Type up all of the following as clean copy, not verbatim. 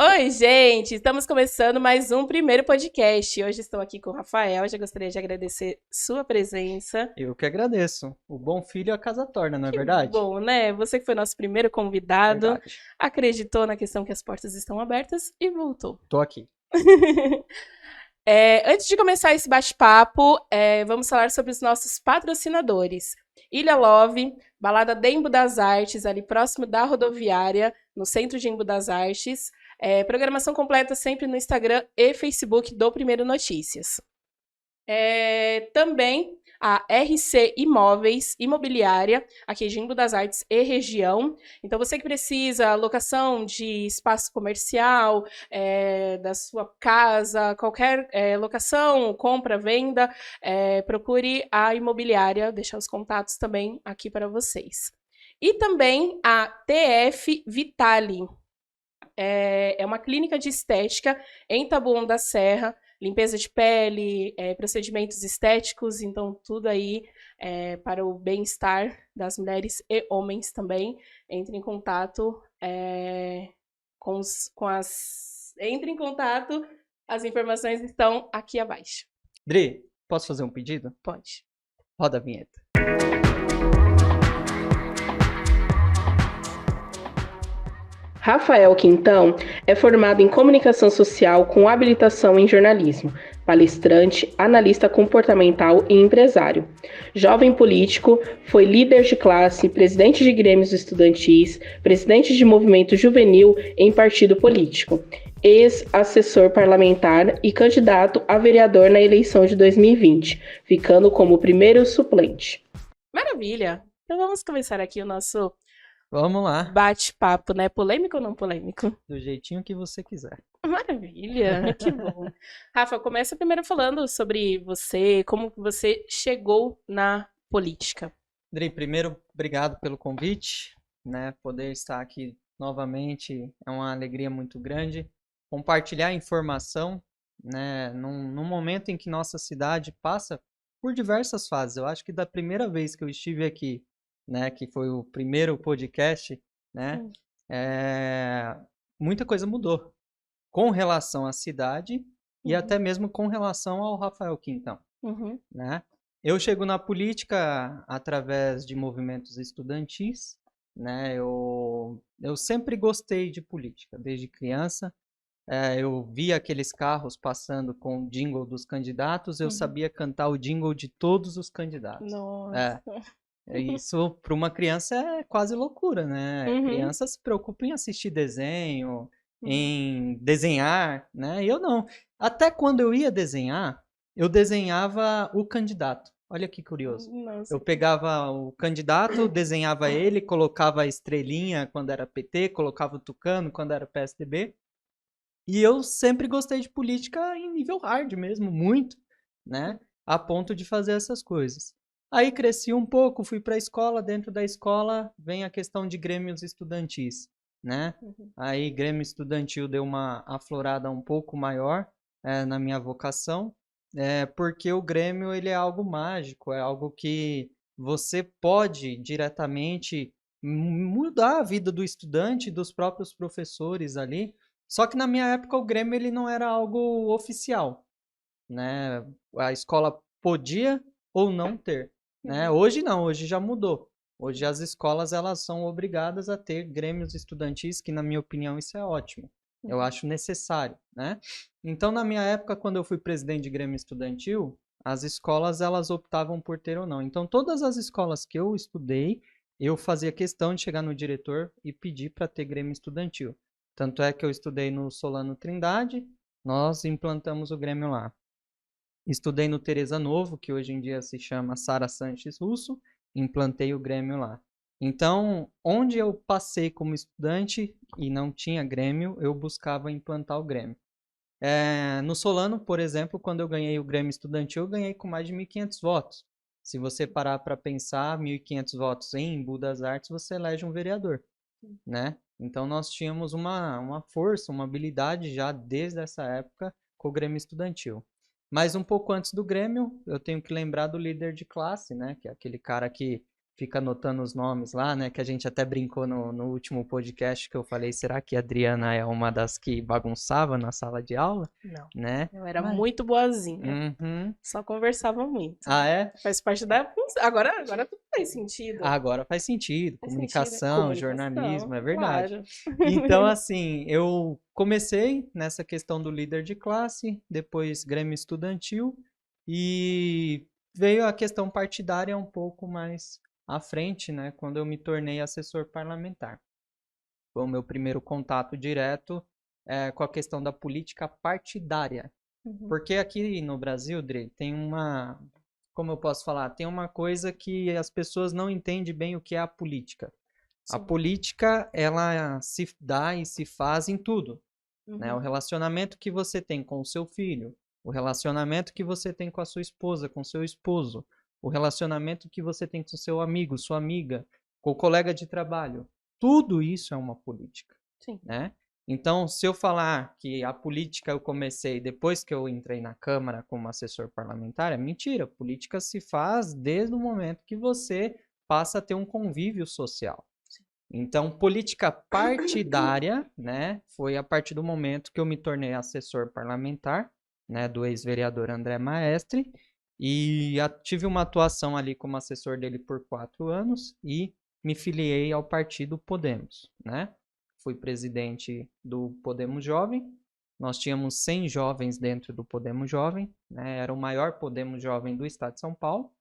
Oi, gente! Estamos começando mais um primeiro podcast. Hoje estou aqui com o Rafael. Já gostaria de agradecer sua presença. Eu que agradeço. O bom filho a casa torna, não é Que verdade? bom, né? Você que foi nosso primeiro convidado, Verdade. acreditou na questão que as portas estão abertas e voltou. Tô aqui. Antes de começar esse bate-papo, vamos falar sobre os nossos patrocinadores. Ilha Love, Balada de Embu das Artes, ali próximo da rodoviária, no centro de Embu das Artes. Programação completa sempre no Instagram e Facebook do Primeiro Notícias. Também a RC Imóveis, imobiliária, aqui de Embu das Artes e região. Então, você que precisa locação de espaço comercial, da sua casa, qualquer locação, compra, venda, procure a imobiliária, deixar os contatos também aqui para vocês. E também a TF Vitali. É uma clínica de estética em Taboão da Serra, limpeza de pele, procedimentos estéticos, então tudo aí para o bem-estar das mulheres e homens também. Entre em contato Entre em contato, as informações estão aqui abaixo. Dri, posso fazer um pedido? Pode. Roda a vinheta. Rafael Quintão é formado em comunicação social com habilitação em jornalismo, palestrante, analista comportamental e empresário. Jovem político, foi líder de classe, presidente de grêmios estudantis, presidente de movimento juvenil em partido político, ex-assessor parlamentar e candidato a vereador na eleição de 2020, ficando como primeiro suplente. Maravilha! Então vamos começar aqui o nosso Vamos lá. bate-papo, né? Polêmico ou não polêmico? Do jeitinho que você quiser. Maravilha, que bom. Rafa, começa primeiro falando sobre você, como você chegou na política. Dri, primeiro, obrigado pelo convite, né? Poder estar aqui novamente é uma alegria muito grande. Compartilhar informação, né? Num momento em que nossa cidade passa por diversas fases. Eu acho que da primeira vez que eu estive aqui, né? Que foi o primeiro podcast, né? Muita coisa mudou com relação à cidade e até mesmo com relação ao Rafael Quintão, né? Eu chego na política através de movimentos estudantis, né? Eu sempre gostei de política, desde criança. Eu via aqueles carros passando com o jingle dos candidatos, eu sabia cantar o jingle de todos os candidatos. Nossa. Isso para uma criança é quase loucura, né? Criança se preocupa em assistir desenho, em desenhar, né? E eu não. Até quando eu ia desenhar, eu desenhava o candidato. Olha que curioso. Nossa. Eu pegava o candidato, desenhava ele, colocava a estrelinha quando era PT, colocava o tucano quando era PSDB. E eu sempre gostei de política em nível hard mesmo, muito, né? A ponto de fazer essas coisas. Aí cresci um pouco, fui para a escola, dentro da escola vem a questão de grêmios estudantis, né? Aí grêmio estudantil deu uma aflorada um pouco maior na minha vocação, porque o grêmio ele é algo mágico, é algo que você pode diretamente mudar a vida do estudante, dos próprios professores ali. Só que na minha época o Grêmio ele não era algo oficial, né? A escola podia ou não ter, né? Hoje não, hoje já mudou. Hoje as escolas elas são obrigadas a ter grêmios estudantis, que na minha opinião isso é ótimo. Eu acho necessário, né? Então na minha época quando eu fui presidente de grêmio estudantil, as escolas elas optavam por ter ou não. Então todas as escolas que eu estudei, eu fazia questão de chegar no diretor e pedir para ter grêmio estudantil. Tanto é que eu estudei no Solano Trindade, nós implantamos o Grêmio lá. Estudei no Teresa Novo, que hoje em dia se chama Sara Sanches Russo, implantei o Grêmio lá. Então, onde eu passei como estudante e não tinha Grêmio, eu buscava implantar o Grêmio. No Solano, por exemplo, quando eu ganhei o Grêmio Estudantil, eu ganhei com mais de 1.500 votos. Se você parar para pensar, 1.500 votos em Embu das Artes, você elege um vereador, né? Então nós tínhamos uma força, uma habilidade já desde essa época com o Grêmio Estudantil. Mas um pouco antes do Grêmio, eu tenho que lembrar do líder de classe, né? Que é aquele cara que fica anotando os nomes lá, né? Que a gente até brincou no último podcast que eu falei, será que a Adriana é uma das que bagunçava na sala de aula? Não, Né? eu era Mas... muito boazinha. Uhum. Só conversava muito. Ah, é? Faz parte da função. Agora tudo faz sentido. Agora faz sentido. Faz sentido. Comunicação, jornalismo, é verdade. Claro. Então, assim, eu comecei nessa questão do líder de classe, depois Grêmio Estudantil, e veio a questão partidária um pouco mais à frente, né, quando eu me tornei assessor parlamentar. Foi o meu primeiro contato direto com a questão da política partidária. Uhum. Porque aqui no Brasil, Dre, tem uma, como eu posso falar, tem uma coisa que as pessoas não entendem bem o que é a política. Sim. A política, ela se dá e se faz em tudo, né? O relacionamento que você tem com o seu filho, o relacionamento que você tem com a sua esposa, com o seu esposo, o relacionamento que você tem com o seu amigo, sua amiga, com o colega de trabalho. Tudo isso é uma política, Sim. né? Então, se eu falar que a política eu comecei depois que eu entrei na Câmara como assessor parlamentar, é mentira. A política se faz desde o momento que você passa a ter um convívio social. Então, política partidária, né, foi a partir do momento que eu me tornei assessor parlamentar, né, do ex-vereador André Maestre, e tive uma atuação ali como assessor dele por 4 anos e me filiei ao partido Podemos, né? Fui presidente do Podemos Jovem. Nós tínhamos 100 jovens dentro do Podemos Jovem, né? Era o maior Podemos Jovem do estado de São Paulo.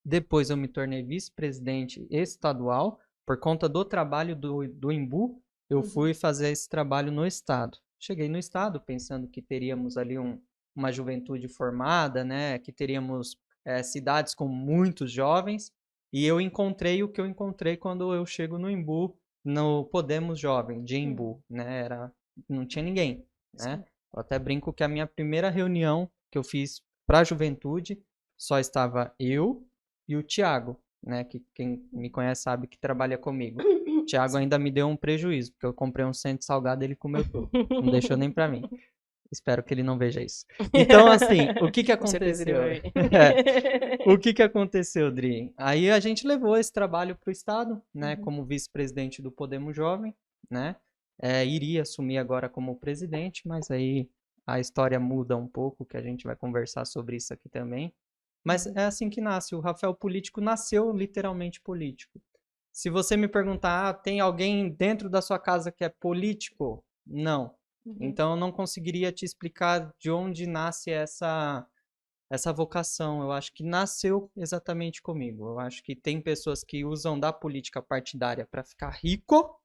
Depois eu me tornei vice-presidente estadual. Por conta do trabalho do Imbu, eu fui fazer esse trabalho no estado. Cheguei no estado pensando que teríamos ali uma juventude formada, né? Que teríamos cidades com muitos jovens. E eu encontrei o que eu encontrei quando eu chego no Imbu, no Podemos Jovem, de Imbu, né? Não tinha ninguém, né? Eu até brinco que a minha primeira reunião que eu fiz para a juventude só estava eu e o Thiago, né? Que quem me conhece sabe que trabalha comigo. O Thiago ainda me deu um prejuízo, porque eu comprei um centro salgado e ele comeu tudo. Não deixou nem para mim. Espero que ele não veja isso. Então, assim, o que aconteceu? O que aconteceu, Dri? Aí a gente levou esse trabalho para o Estado, né? Como vice-presidente do Podemos Jovem, né? Iria assumir agora como presidente, mas aí a história muda um pouco, que a gente vai conversar sobre isso aqui também. Mas é assim que nasce. O Rafael Político nasceu literalmente político. Se você me perguntar, tem alguém dentro da sua casa que é político? Não. Então eu não conseguiria te explicar de onde nasce essa vocação. Eu acho que nasceu exatamente comigo. Eu acho que tem pessoas que usam da política partidária para ficar rico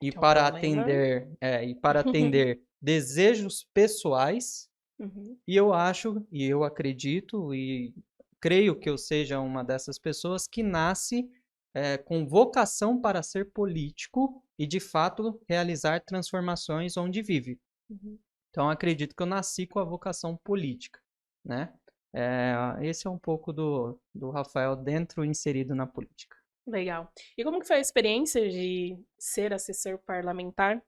e para atender desejos pessoais. E eu acho, e eu acredito, e creio que eu seja uma dessas pessoas que nasce com vocação para ser político e, de fato, realizar transformações onde vive. Então, acredito que eu nasci com a vocação política, né? Esse é um pouco do Rafael inserido na política. Legal. E como que foi a experiência de ser assessor parlamentar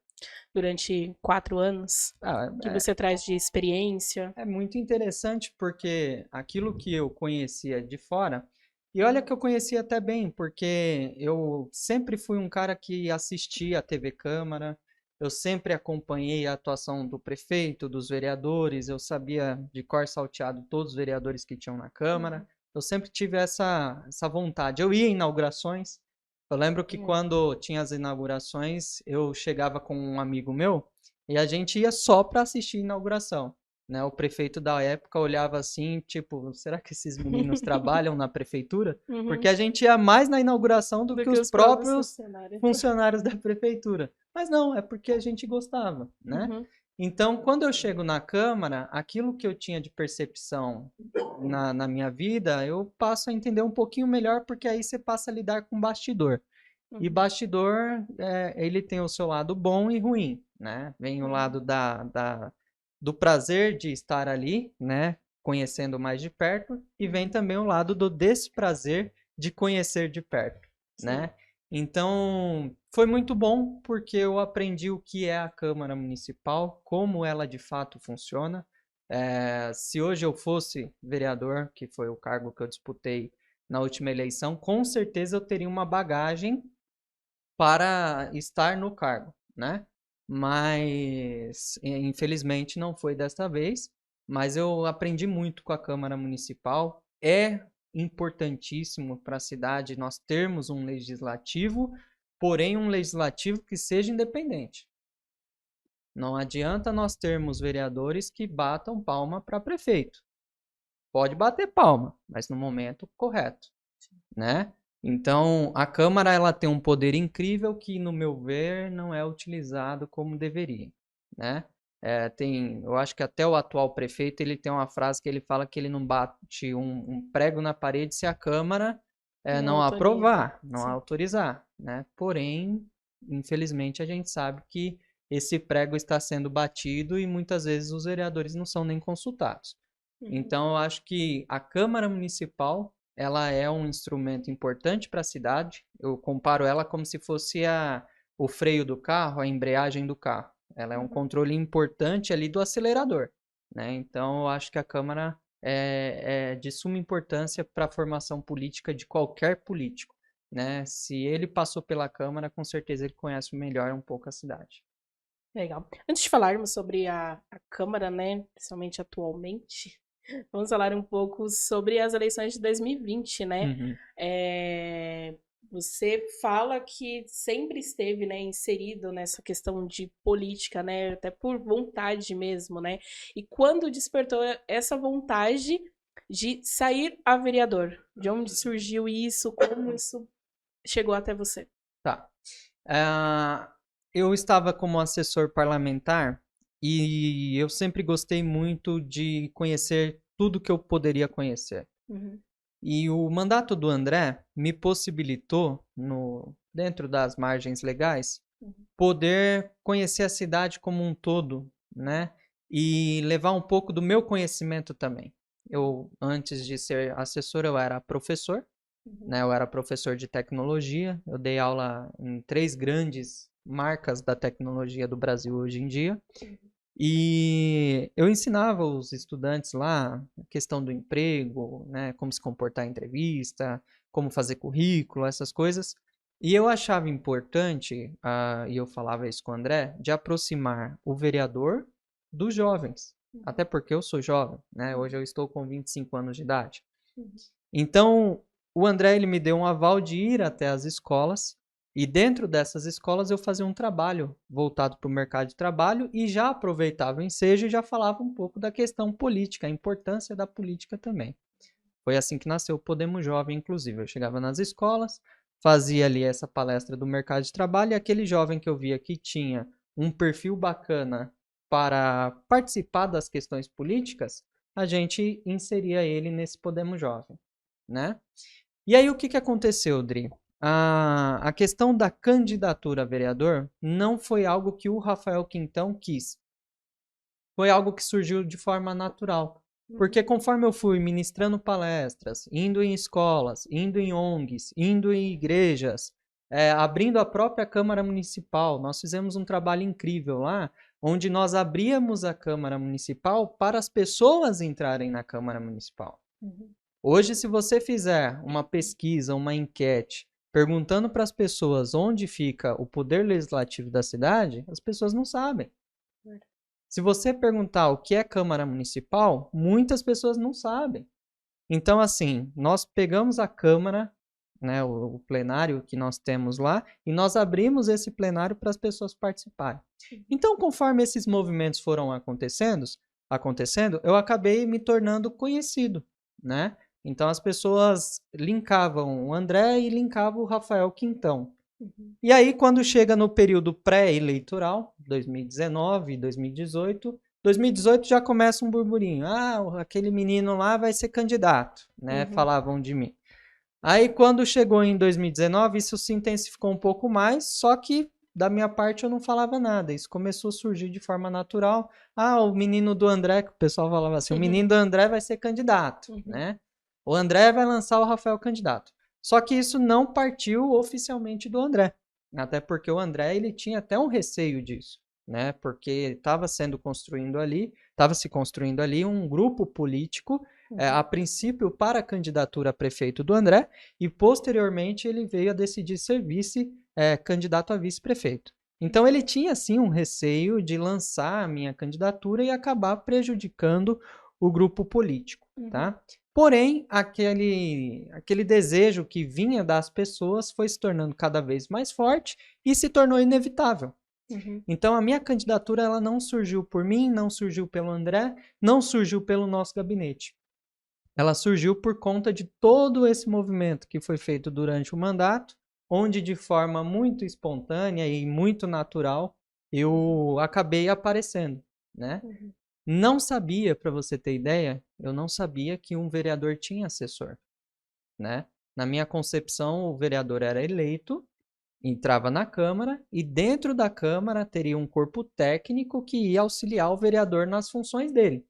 durante 4 anos? O que você traz de experiência? É muito interessante porque aquilo que eu conhecia de fora, e olha que eu conhecia até bem, porque eu sempre fui um cara que assistia a TV Câmara, eu sempre acompanhei a atuação do prefeito, dos vereadores, eu sabia de cor salteado todos os vereadores que tinham na Câmara, eu sempre tive essa vontade. Eu ia em inaugurações, eu lembro que quando tinha as inaugurações, eu chegava com um amigo meu e a gente ia só para assistir a inauguração. Né? O prefeito da época olhava assim, tipo, será que esses meninos trabalham na prefeitura? Porque a gente ia mais na inauguração do que os próprios funcionários da prefeitura. Mas não, é porque a gente gostava, né? Então, quando eu chego na Câmara, aquilo que eu tinha de percepção na minha vida, eu passo a entender um pouquinho melhor, porque aí você passa a lidar com bastidor. E bastidor, ele tem o seu lado bom e ruim, né? Vem o lado do prazer de estar ali, né? Conhecendo mais de perto, e vem também o lado do desprazer de conhecer de perto, né? Então, foi muito bom porque eu aprendi o que é a Câmara Municipal, como ela de fato funciona. Se hoje eu fosse vereador, que foi o cargo que eu disputei na última eleição, com certeza eu teria uma bagagem para estar no cargo, né? Mas, infelizmente, não foi desta vez. Mas eu aprendi muito com a Câmara Municipal. É importantíssimo para a cidade nós termos um legislativo, porém um legislativo que seja independente. Não adianta nós termos vereadores que batam palma para prefeito. Pode bater palma, mas no momento correto, né? Então, a Câmara ela tem um poder incrível que, no meu ver, não é utilizado como deveria, né? Eu acho que até o atual prefeito ele tem uma frase que ele fala que ele não bate um prego na parede se a Câmara não aprovar, não autorizar, né? Porém, infelizmente, a gente sabe que esse prego está sendo batido e muitas vezes os vereadores não são nem consultados. Então, eu acho que a Câmara Municipal ela é um instrumento importante para a cidade. Eu comparo ela como se fosse o freio do carro, a embreagem do carro. Ela é um controle importante ali do acelerador, né? Então, eu acho que a Câmara é de suma importância para a formação política de qualquer político, né? Se ele passou pela Câmara, com certeza ele conhece melhor um pouco a cidade. Legal. Antes de falarmos sobre a Câmara, né, principalmente atualmente, vamos falar um pouco sobre as eleições de 2020, né? Uhum. Você fala que sempre esteve, né, inserido nessa questão de política, né, até por vontade mesmo, né? E quando despertou essa vontade de sair a vereador? De onde surgiu isso? Como isso chegou até você? Tá. Eu estava como assessor parlamentar e eu sempre gostei muito de conhecer tudo que eu poderia conhecer. E o mandato do André me possibilitou, dentro das margens legais, poder conhecer a cidade como um todo, né? E levar um pouco do meu conhecimento também. Eu, antes de ser assessor, eu era professor, né? Eu era professor de tecnologia. Eu dei aula em 3 grandes marcas da tecnologia do Brasil hoje em dia. E eu ensinava os estudantes lá a questão do emprego, né, como se comportar em entrevista, como fazer currículo, essas coisas. E eu achava importante, e eu falava isso com o André, de aproximar o vereador dos jovens. Até porque eu sou jovem, né? Hoje eu estou com 25 anos de idade. Então, o André ele me deu um aval de ir até as escolas e dentro dessas escolas eu fazia um trabalho voltado para o mercado de trabalho e já aproveitava o ensejo e já falava um pouco da questão política, a importância da política também. Foi assim que nasceu o Podemos Jovem, inclusive. Eu chegava nas escolas, fazia ali essa palestra do mercado de trabalho e aquele jovem que eu via que tinha um perfil bacana para participar das questões políticas, a gente inseria ele nesse Podemos Jovem, né? E aí o que aconteceu, Dri? A questão da candidatura a vereador não foi algo que o Rafael Quintão quis. Foi algo que surgiu de forma natural. Porque conforme eu fui ministrando palestras, indo em escolas, indo em ONGs, indo em igrejas, abrindo a própria Câmara Municipal, nós fizemos um trabalho incrível lá, onde nós abríamos a Câmara Municipal para as pessoas entrarem na Câmara Municipal. Hoje, se você fizer uma pesquisa, uma enquete, perguntando para as pessoas onde fica o poder legislativo da cidade, as pessoas não sabem. Se você perguntar o que é Câmara Municipal, muitas pessoas não sabem. Então, assim, nós pegamos a Câmara, né, o plenário que nós temos lá, e nós abrimos esse plenário para as pessoas participarem. Então, conforme esses movimentos foram acontecendo, eu acabei me tornando conhecido, né? Então, as pessoas linkavam o André e linkavam o Rafael Quintão. E aí, quando chega no período pré-eleitoral, 2019, 2018, 2018 já começa um burburinho. Ah, aquele menino lá vai ser candidato, né? Falavam de mim. Aí, quando chegou em 2019, isso se intensificou um pouco mais, só que da minha parte eu não falava nada. Isso começou a surgir de forma natural. Ah, o menino do André, que o pessoal falava assim, o menino do André vai ser candidato, né? O André vai lançar o Rafael candidato. Só que isso não partiu oficialmente do André. Até porque o André ele tinha até um receio disso, né? Porque estava se construindo ali um grupo político a princípio para a candidatura a prefeito do André, e posteriormente ele veio a decidir ser candidato a vice-prefeito. Então ele tinha sim um receio de lançar a minha candidatura e acabar prejudicando o grupo político, tá? Porém, aquele desejo que vinha das pessoas foi se tornando cada vez mais forte e se tornou inevitável. Então, a minha candidatura ela não surgiu por mim, não surgiu pelo André, não surgiu pelo nosso gabinete. Ela surgiu por conta de todo esse movimento que foi feito durante o mandato, onde de forma muito espontânea e muito natural eu acabei aparecendo, né? Não sabia, para você ter ideia, eu não sabia que um vereador tinha assessor, né? Na minha concepção, o vereador era eleito, entrava na Câmara e dentro da Câmara teria um corpo técnico que ia auxiliar o vereador nas funções dele,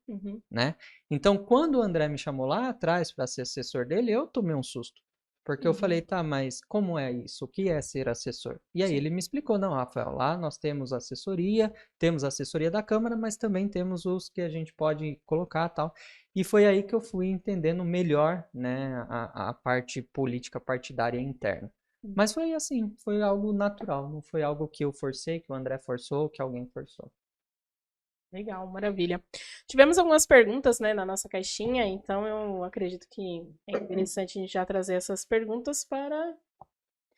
né? Então, quando o André me chamou lá atrás para ser assessor dele, eu tomei um susto. Porque eu falei, tá, mas como é isso? O que é ser assessor? E aí ele me explicou, não, Rafael, lá nós temos a assessoria da Câmara, mas também temos os que a gente pode colocar e tal. E foi aí que eu fui entendendo melhor, né, a parte política partidária interna. Mas foi assim, foi algo natural, não foi algo que eu forcei, que o André forçou, que alguém forçou. Legal, maravilha. Tivemos algumas perguntas, né, na nossa caixinha, então eu acredito que é interessante a gente já trazer essas perguntas para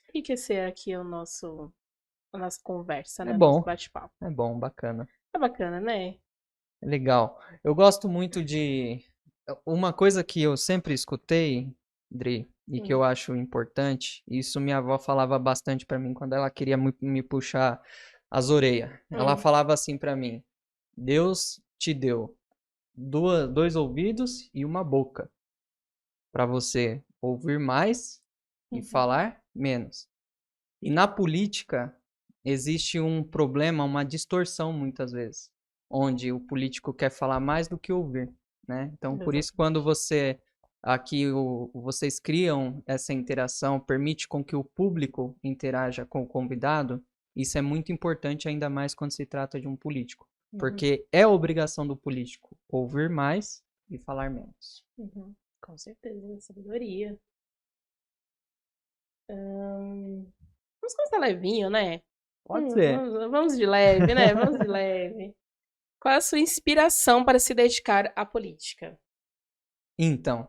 enriquecer aqui a nossa conversa, né, nosso bate-papo. É bom, bacana. É bacana, né? É legal. Eu gosto muito de... Uma coisa que eu sempre escutei, Dri, e que eu acho importante, isso minha avó falava bastante para mim quando ela queria me puxar as orelhas. Ela falava assim para mim, Deus te deu dois ouvidos e uma boca para você ouvir mais e falar menos. E na política existe um problema, uma distorção muitas vezes, onde o político quer falar mais do que ouvir, né? Então, por isso, quando vocês criam essa interação, permite com que o público interaja com o convidado, isso é muito importante, ainda mais quando se trata de um político. Porque é obrigação do político ouvir mais e falar menos. Com certeza, sabedoria. Vamos começar levinho, né? Pode ser. Vamos de leve, né? Vamos de leve. Qual é a sua inspiração para se dedicar à política? Então,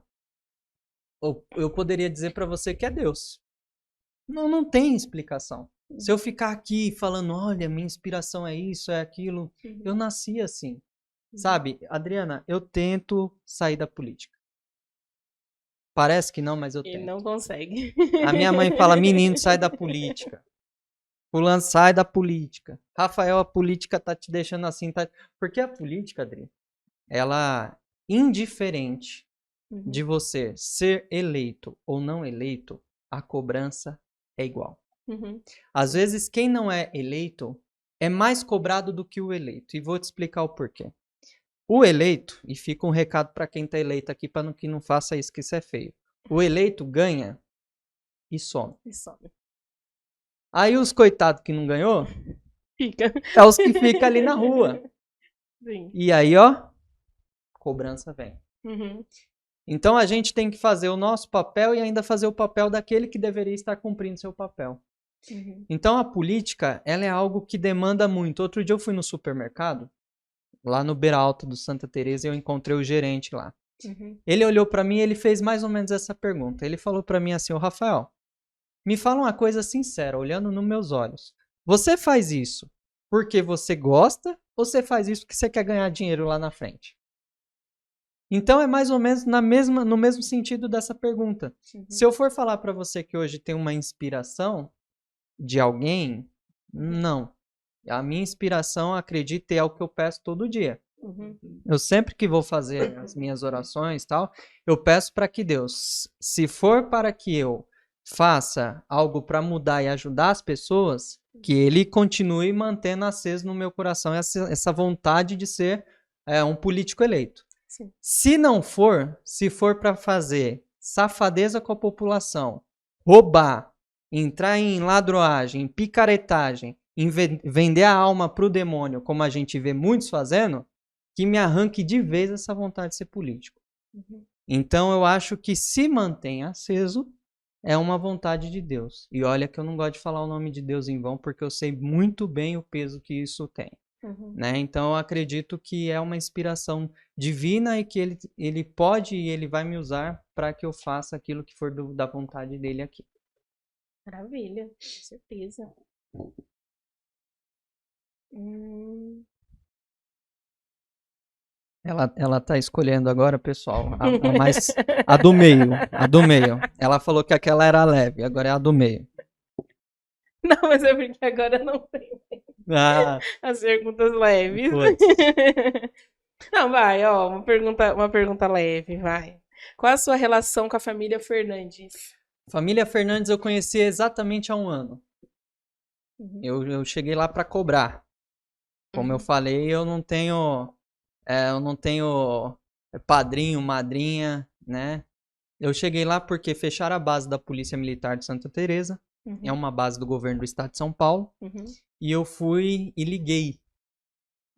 eu poderia dizer para você que é Deus. Não tem explicação. Se eu ficar aqui falando, olha, minha inspiração é isso, é aquilo, eu nasci assim. Sabe, Adriana, eu tento sair da política. Parece que não, mas eu tento. Ele não consegue. A minha mãe fala, menino, sai da política. Fulano, sai da política. Rafael, a política tá te deixando assim. Tá... Porque a política, Adri, ela, indiferente de você ser eleito ou não eleito, a cobrança é igual. Às vezes, quem não é eleito é mais cobrado do que o eleito. E vou te explicar o porquê. O eleito, e fica um recado para quem está eleito aqui, para que não faça isso, que isso é feio. O eleito ganha e some. Aí os coitados que não ganhou, é os que ficam ali na rua. Sim. E aí, ó, cobrança vem. Então a gente tem que fazer o nosso papel e ainda fazer o papel daquele que deveria estar cumprindo seu papel. Então a política, ela é algo que demanda muito. Outro dia eu fui no supermercado, lá no Beira Alta do Santa Teresa, e eu encontrei o gerente lá. Ele olhou para mim e ele fez mais ou menos essa pergunta. Ele falou para mim assim, ô Rafael, me fala uma coisa sincera, olhando nos meus olhos. Você faz isso porque você gosta ou você faz isso porque você quer ganhar dinheiro lá na frente? Então é mais ou menos no mesmo sentido dessa pergunta. Se eu for falar para você que hoje tem uma inspiração de alguém, não. A minha inspiração, acredito, é o que eu peço todo dia. Eu sempre que vou fazer as minhas orações e tal, eu peço para que Deus, se for para que eu faça algo para mudar e ajudar as pessoas, que Ele continue mantendo aceso no meu coração essa vontade de ser um político eleito. Sim. Se não for, se for para fazer safadeza com a população, roubar, entrar em ladroagem, em picaretagem, em vender a alma para o demônio, como a gente vê muitos fazendo, que me arranque de vez essa vontade de ser político. Então eu acho que se mantém aceso é uma vontade de Deus. E olha que eu não gosto de falar o nome de Deus em vão, porque eu sei muito bem o peso que isso tem. Né? Então eu acredito que é uma inspiração divina e que ele pode e ele vai me usar para que eu faça aquilo que for da vontade dele aqui. Maravilha, com certeza. Ela tá escolhendo agora, pessoal, a do meio, a do meio. Ela falou que aquela era leve, agora é a do meio. Não, mas é porque agora não tem as perguntas leves. Não, vai, ó, uma pergunta leve, vai. Qual a sua relação com a família Fernandes? Família Fernandes eu conheci exatamente há um ano. Eu cheguei lá para cobrar. Como eu falei, eu não tenho padrinho, madrinha, né? Eu cheguei lá porque fecharam a base da Polícia Militar de Santa Teresa, é uma base do governo do estado de São Paulo, e eu fui e liguei.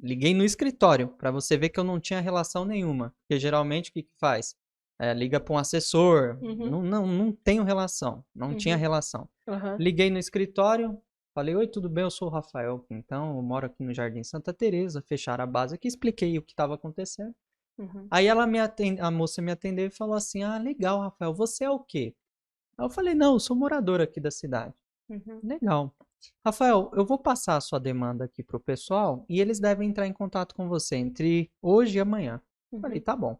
Liguei no escritório, para você ver que eu não tinha relação nenhuma. Porque geralmente o que faz? Liga para um assessor, não tenho relação, não tinha relação. Liguei no escritório, falei, oi, tudo bem? Eu sou o Rafael, então eu moro aqui no Jardim Santa Teresa, fecharam a base aqui, expliquei o que estava acontecendo. Aí a moça me atendeu e falou assim, ah, legal, Rafael, você é o quê? Aí eu falei, não, eu sou morador aqui da cidade. Legal. Rafael, eu vou passar a sua demanda aqui pro pessoal e eles devem entrar em contato com você entre hoje e amanhã. Falei, tá bom.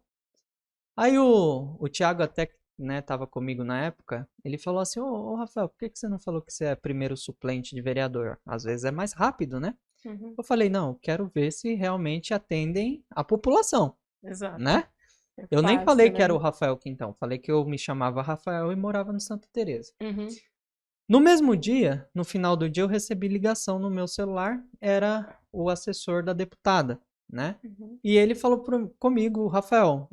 Aí o Thiago até, né, tava comigo na época, ele falou assim, ô Rafael, por que você não falou que você é primeiro suplente de vereador? Às vezes é mais rápido, né? Eu falei, não, quero ver se realmente atendem a população. Exato. Né? Eu nem falei que era o Rafael Quintão, falei que eu me chamava Rafael e morava no Santa Teresa. No mesmo dia, no final do dia, eu recebi ligação no meu celular, era o assessor da deputada, né? E ele falou comigo, Rafael,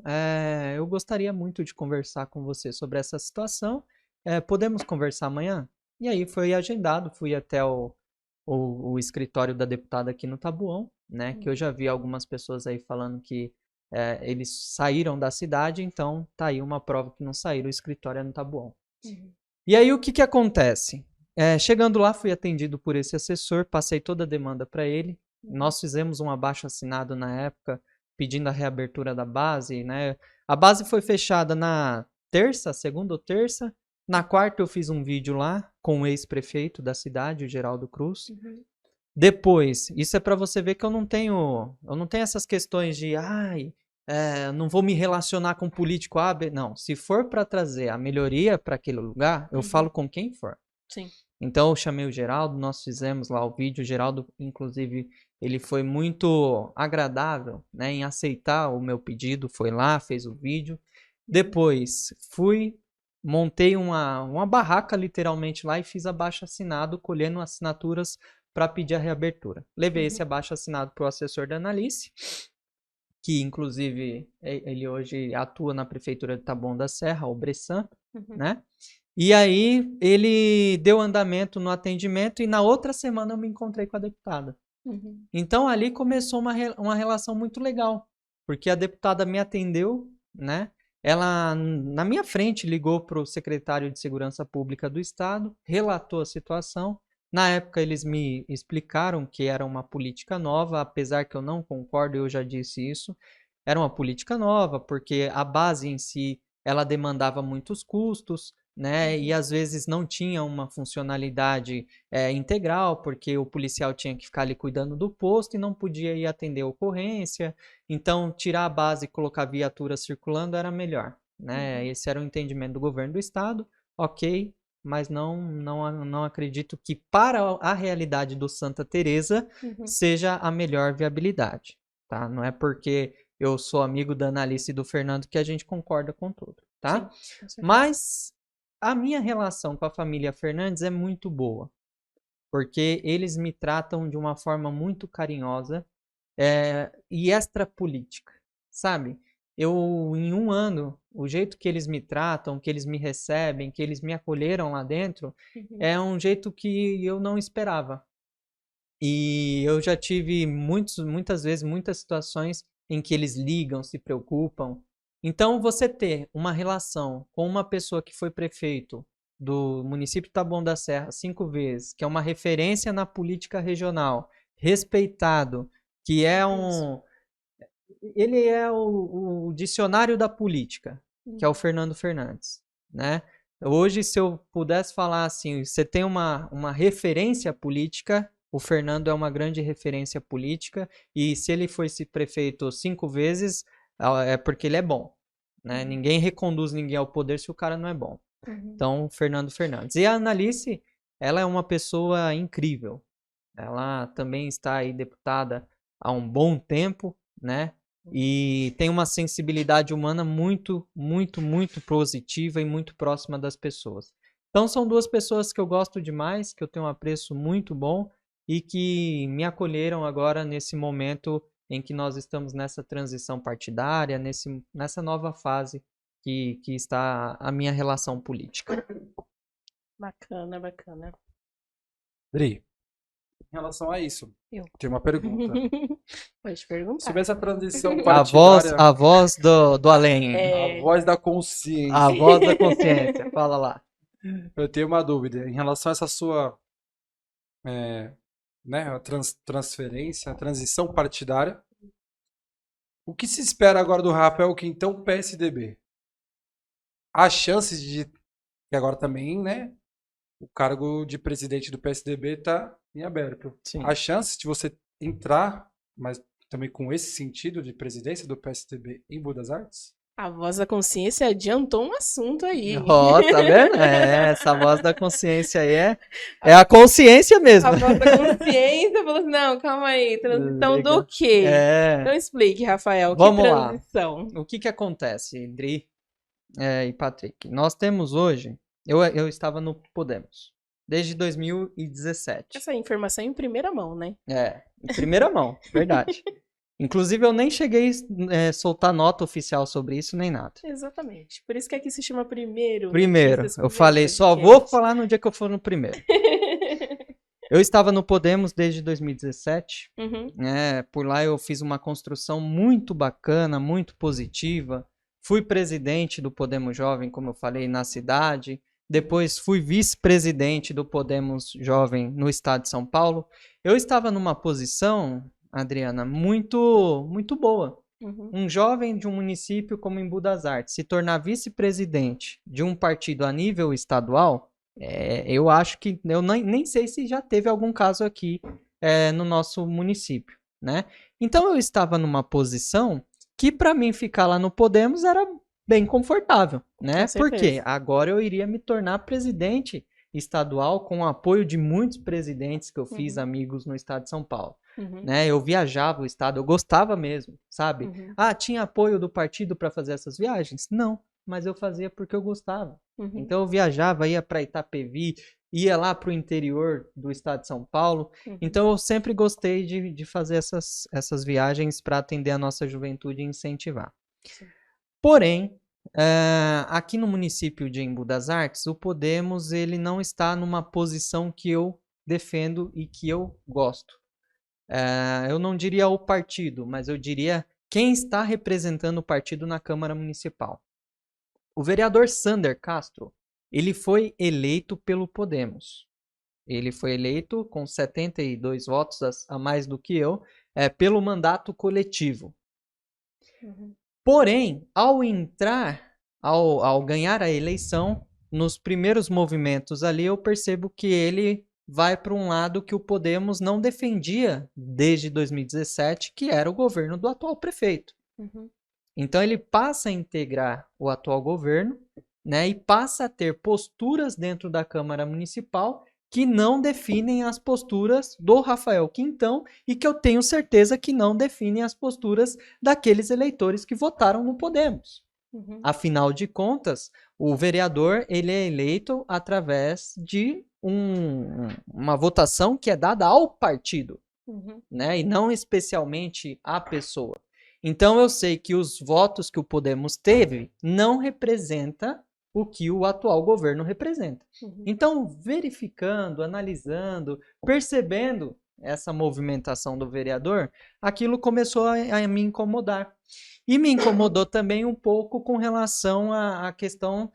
eu gostaria muito de conversar com você sobre essa situação, podemos conversar amanhã? E aí foi agendado, fui até o escritório da deputada aqui no Taboão, né? Que eu já vi algumas pessoas aí falando que eles saíram da cidade, então tá aí uma prova que não saíram, o escritório é no Taboão. E aí o que acontece? Chegando lá, fui atendido por esse assessor, passei toda a demanda para ele. Nós fizemos um abaixo-assinado na época, pedindo a reabertura da base, né? A base foi fechada na segunda ou terça. Na quarta eu fiz um vídeo lá com o ex-prefeito da cidade, o Geraldo Cruz. Depois, isso é para você ver que eu não tenho essas questões de, não vou me relacionar com político A, B. Não, se for para trazer a melhoria para aquele lugar, eu falo com quem for. Sim. Então eu chamei o Geraldo, nós fizemos lá o vídeo. O Geraldo, inclusive, ele foi muito agradável, né, em aceitar o meu pedido, foi lá, fez o vídeo. Depois montei uma barraca literalmente lá e fiz abaixo-assinado, colhendo assinaturas para pedir a reabertura. Levei esse abaixo-assinado para o assessor da Analice, que inclusive ele hoje atua na prefeitura de Taboão da Serra, o Bressan, né? E aí ele deu andamento no atendimento e na outra semana eu me encontrei com a deputada. Então ali começou uma relação muito legal, porque a deputada me atendeu, né? Ela, na minha frente, ligou para o secretário de Segurança Pública do Estado, relatou a situação. Na época, eles me explicaram que era uma política nova, apesar que eu não concordo, eu já disse isso. Era uma política nova, porque a base em si, ela demandava muitos custos, né? E às vezes não tinha uma funcionalidade integral, porque o policial tinha que ficar ali cuidando do posto e não podia ir atender a ocorrência. Então, tirar a base e colocar viatura circulando era melhor, né? Esse era o entendimento do governo do estado, ok, mas não acredito que para a realidade do Santa Teresa seja a melhor viabilidade, tá? Não é porque eu sou amigo da Analice e do Fernando que a gente concorda com tudo, tá? Sim, mas a minha relação com a família Fernandes é muito boa, porque eles me tratam de uma forma muito carinhosa e extrapolítica, sabe? Em um ano, o jeito que eles me tratam, que eles me recebem, que eles me acolheram lá dentro, é um jeito que eu não esperava. E eu já tive muitas vezes, muitas situações em que eles ligam, se preocupam, Então, você ter uma relação com uma pessoa que foi prefeito do município de Taboão da Serra 5 vezes, que é uma referência na política regional, respeitado, que é ele é o dicionário da política, que é o Fernando Fernandes, né? Hoje, se eu pudesse falar assim, você tem uma referência política, o Fernando é uma grande referência política, e se ele foi prefeito 5 vezes, é porque ele é bom, né? Ninguém reconduz ninguém ao poder se o cara não é bom. Então, Fernando Fernandes. E a Analice, ela é uma pessoa incrível. Ela também está aí deputada há um bom tempo, né? E tem uma sensibilidade humana muito, muito, muito positiva e muito próxima das pessoas. Então, são duas pessoas que eu gosto demais, que eu tenho um apreço muito bom e que me acolheram agora nesse momento em que nós estamos nessa transição partidária, nessa nova fase que está a minha relação política. Bacana, bacana. Dri, em relação a isso, Eu. tem uma pergunta. Pode perguntar. Sobre essa transição A partidária, voz do além. a voz da consciência. A voz da consciência. Fala lá. Eu tenho uma dúvida em relação a essa sua né, transferência, a transição partidária. O que se espera agora do Rafael Quintão PSDB? Há chances de que agora também, né, o cargo de presidente do PSDB está em aberto. Sim. Há chances de você entrar, mas também com esse sentido de presidência do PSDB em Budas Artes? A voz da consciência adiantou um assunto aí. Ó, tá vendo? Essa voz da consciência aí é a consciência mesmo. A voz da consciência falou assim, não, calma aí, transição Legal. do quê? É. Então explique, Rafael, Vamos que lá. transição? O que acontece, Dri e Patrick? Nós temos hoje, eu estava no Podemos, desde 2017. Essa informação em primeira mão, né? Em primeira mão, verdade. Inclusive, eu nem cheguei a soltar nota oficial sobre isso, nem nada. Exatamente. Por isso que aqui se chama primeiro. Primeiro, Notícias eu Primeiro falei, só Podcast. vou falar no dia que eu for no primeiro. Eu estava no Podemos desde 2017. Uhum. Por lá eu fiz uma construção muito bacana, muito positiva. Fui presidente do Podemos Jovem, como eu falei, na cidade. Depois fui vice-presidente do Podemos Jovem no estado de São Paulo. Eu estava numa posição, Adriana, muito, muito boa. Uhum. Um jovem de um município como Embu das Artes se tornar vice-presidente de um partido a nível estadual, eu acho que, eu nem sei se já teve algum caso aqui no nosso município, né? Então eu estava numa posição que para mim ficar lá no Podemos era bem confortável, né? Com certeza. Porque agora eu iria me tornar presidente estadual com o apoio de muitos presidentes que eu fiz amigos no estado de São Paulo. Uhum. Né? Eu viajava o estado, eu gostava mesmo, sabe? Uhum. Tinha apoio do partido para fazer essas viagens? Não, mas eu fazia porque eu gostava. Uhum. Então eu viajava, ia para Itapevi, ia lá para o interior do estado de São Paulo. Uhum. Então eu sempre gostei de fazer essas viagens para atender a nossa juventude e incentivar. Sim. Porém, aqui no município de Embu das Artes, o Podemos ele não está numa posição que eu defendo e que eu gosto. Eu não diria o partido, mas eu diria quem está representando o partido na Câmara Municipal. O vereador Sander Castro, ele foi eleito pelo Podemos. Ele foi eleito com 72 votos a mais do que eu, pelo mandato coletivo. Uhum. Porém, ao ganhar a eleição, nos primeiros movimentos ali, eu percebo que ele vai para um lado que o Podemos não defendia desde 2017, que era o governo do atual prefeito. Uhum. Então ele passa a integrar o atual governo, né, e passa a ter posturas dentro da Câmara Municipal que não definem as posturas do Rafael Quintão e que eu tenho certeza que não definem as posturas daqueles eleitores que votaram no Podemos. Uhum. Afinal de contas, o vereador ele é eleito através de uma votação que é dada ao partido, né, e não especialmente à pessoa. Então eu sei que os votos que o Podemos teve não representa o que o atual governo representa. Então, verificando, analisando, percebendo essa movimentação do vereador, aquilo começou a me incomodar. E me incomodou também um pouco com relação à questão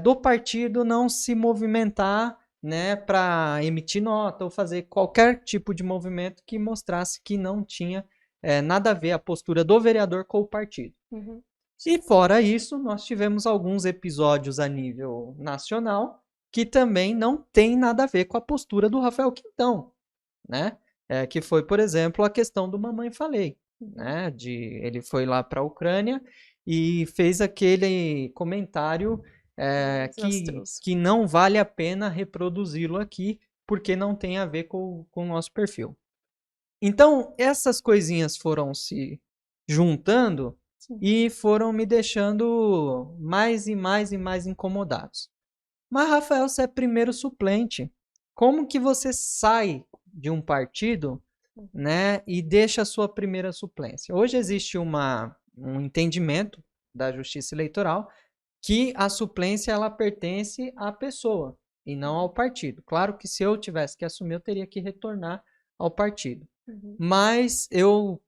do partido não se movimentar, né, para emitir nota ou fazer qualquer tipo de movimento que mostrasse que não tinha nada a ver a postura do vereador com o partido. Uhum. E fora isso, nós tivemos alguns episódios a nível nacional que também não tem nada a ver com a postura do Rafael Quintão, né? Que foi, por exemplo, a questão do Mamãe Falei, né? Ele foi lá para a Ucrânia e fez aquele comentário Desastroso. que não vale a pena reproduzi-lo aqui, porque não tem a ver com o nosso perfil. Então, essas coisinhas foram se juntando Sim. e foram me deixando mais e mais e mais incomodados. Mas, Rafael, você é primeiro suplente. Como que você sai de um partido, né, e deixa a sua primeira suplência? Hoje existe um entendimento da Justiça Eleitoral que a suplência ela pertence à pessoa e não ao partido. Claro que se eu tivesse que assumir, eu teria que retornar ao partido. Uhum. Mas eu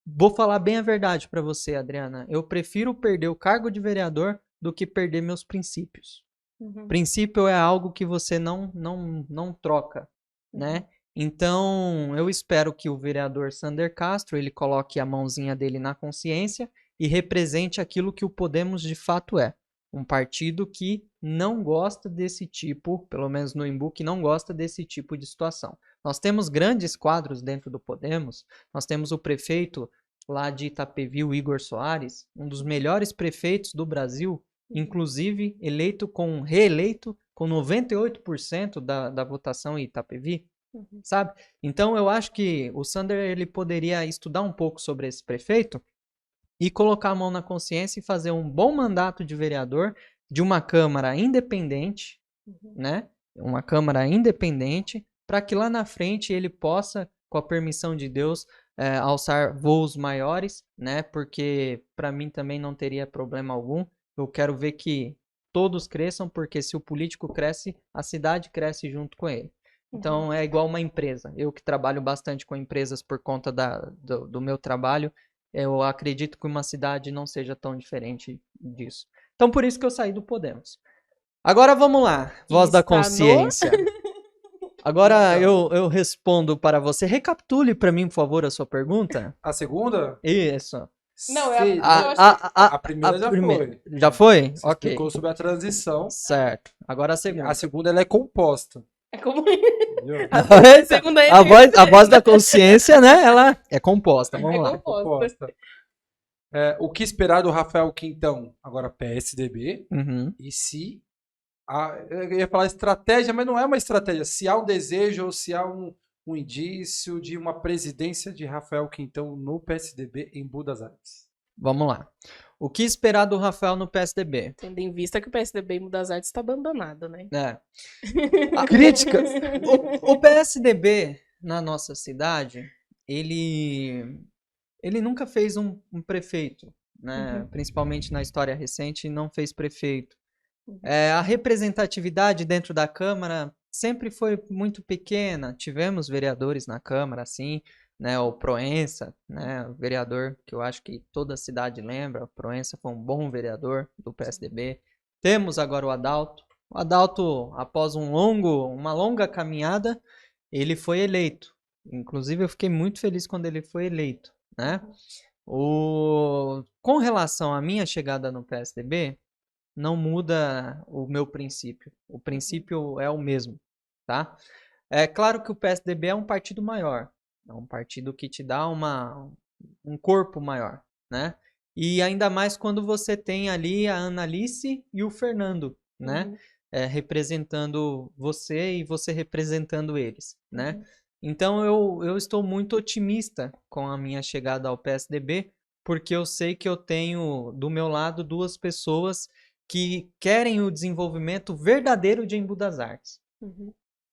vou falar bem a verdade para você, Adriana. Eu prefiro perder o cargo de vereador do que perder meus princípios. Uhum. Princípio é algo que você não troca, né? Então, eu espero que o vereador Sander Castro, ele coloque a mãozinha dele na consciência e represente aquilo que o Podemos de fato é. Um partido que não gosta desse tipo, pelo menos no Embu, que não gosta desse tipo de situação. Nós temos grandes quadros dentro do Podemos, nós temos o prefeito lá de Itapevi, o Igor Soares, um dos melhores prefeitos do Brasil, inclusive reeleito com 98% da votação em Itapevi, sabe? Então eu acho que o Sander ele poderia estudar um pouco sobre esse prefeito e colocar a mão na consciência e fazer um bom mandato de vereador de uma Câmara independente, né? Uma Câmara independente, para que lá na frente ele possa, com a permissão de Deus, alçar voos maiores, né? Porque para mim também não teria problema algum. Eu quero ver que todos cresçam, porque se o político cresce, a cidade cresce junto com ele. Então é igual uma empresa. Eu que trabalho bastante com empresas por conta do meu trabalho, eu acredito que uma cidade não seja tão diferente disso. Então por isso que eu saí do Podemos. Agora vamos lá, voz da consciência. Agora eu respondo para você. Recapitule para mim, por favor, a sua pergunta. A segunda? Isso. Não, A primeira já foi. Já foi? Você Ok. explicou sobre a transição. Certo. Agora a segunda. A segunda ela é composta. É como... Entendeu? A segunda é a voz da consciência, né? Ela é composta. Vamos lá. Composta. O que esperar do Rafael Quintão? Agora PSDB. Uhum. E se... eu ia falar estratégia, mas não é uma estratégia. Se há um desejo ou se há um indício de uma presidência de Rafael Quintão no PSDB em Embu das Artes. Vamos lá. O que esperar do Rafael no PSDB? Tendo em vista que o PSDB em Embu das Artes está abandonado, né? Críticas. O PSDB na nossa cidade, ele nunca fez um prefeito, né? Principalmente na história recente, não fez prefeito. A representatividade dentro da Câmara sempre foi muito pequena. Tivemos vereadores na Câmara, assim, né? O Proença, né? O vereador que eu acho que toda a cidade lembra. O Proença foi um bom vereador do PSDB. Temos agora o Adalto. O Adalto, após uma longa caminhada, ele foi eleito. Inclusive, eu fiquei muito feliz quando ele foi eleito, né? Com relação à minha chegada no PSDB, não muda o meu princípio. O princípio é o mesmo, tá? É claro que o PSDB é um partido maior. É um partido que te dá um corpo maior, né? E ainda mais quando você tem ali a Annalice e o Fernando, né? Representando você e você representando eles, né? Então eu estou muito otimista com a minha chegada ao PSDB, porque eu sei que eu tenho do meu lado duas pessoas que querem o desenvolvimento verdadeiro de Embu das Artes.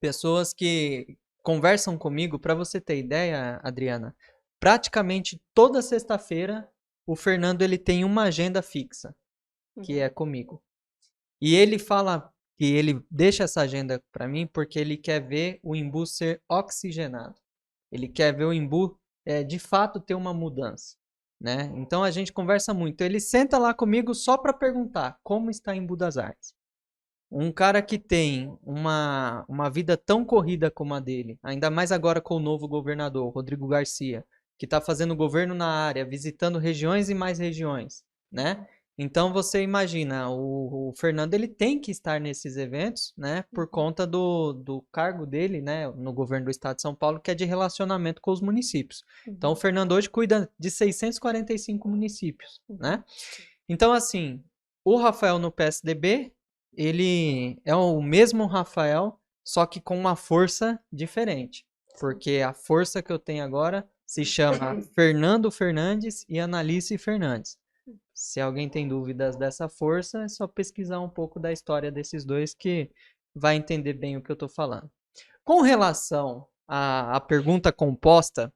Pessoas que conversam comigo, para você ter ideia, Adriana, praticamente toda sexta-feira o Fernando ele tem uma agenda fixa, que é comigo. E ele fala que ele deixa essa agenda para mim porque ele quer ver o Embu ser oxigenado. Ele quer ver o Embu de fato ter uma mudança, né? Então a gente conversa muito. Ele senta lá comigo só para perguntar como está Embu das Artes. Um cara que tem uma vida tão corrida como a dele, ainda mais agora com o novo governador, Rodrigo Garcia, que está fazendo governo na área, visitando regiões e mais regiões, né? Então você imagina, o Fernando ele tem que estar nesses eventos, né? Por conta do cargo dele, né? No governo do estado de São Paulo, que é de relacionamento com os municípios. Então o Fernando hoje cuida de 645 municípios, né? Então assim, o Rafael no PSDB, ele é o mesmo Rafael, só que com uma força diferente. Porque a força que eu tenho agora se chama Fernando Fernandes e Analice Fernandes. Se alguém tem dúvidas dessa força, é só pesquisar um pouco da história desses dois que vai entender bem o que eu estou falando. Com relação à pergunta composta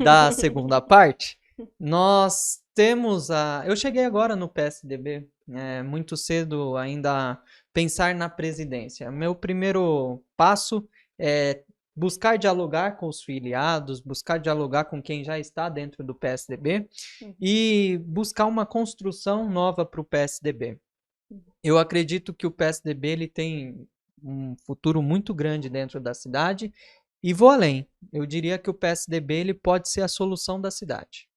da segunda parte, nós temos eu cheguei agora no PSDB, muito cedo ainda pensar na presidência. Meu primeiro passo é buscar dialogar com os filiados, buscar dialogar com quem já está dentro do PSDB e buscar uma construção nova para o PSDB. Eu acredito que o PSDB ele tem um futuro muito grande dentro da cidade e vou além. Eu diria que o PSDB ele pode ser a solução da cidade,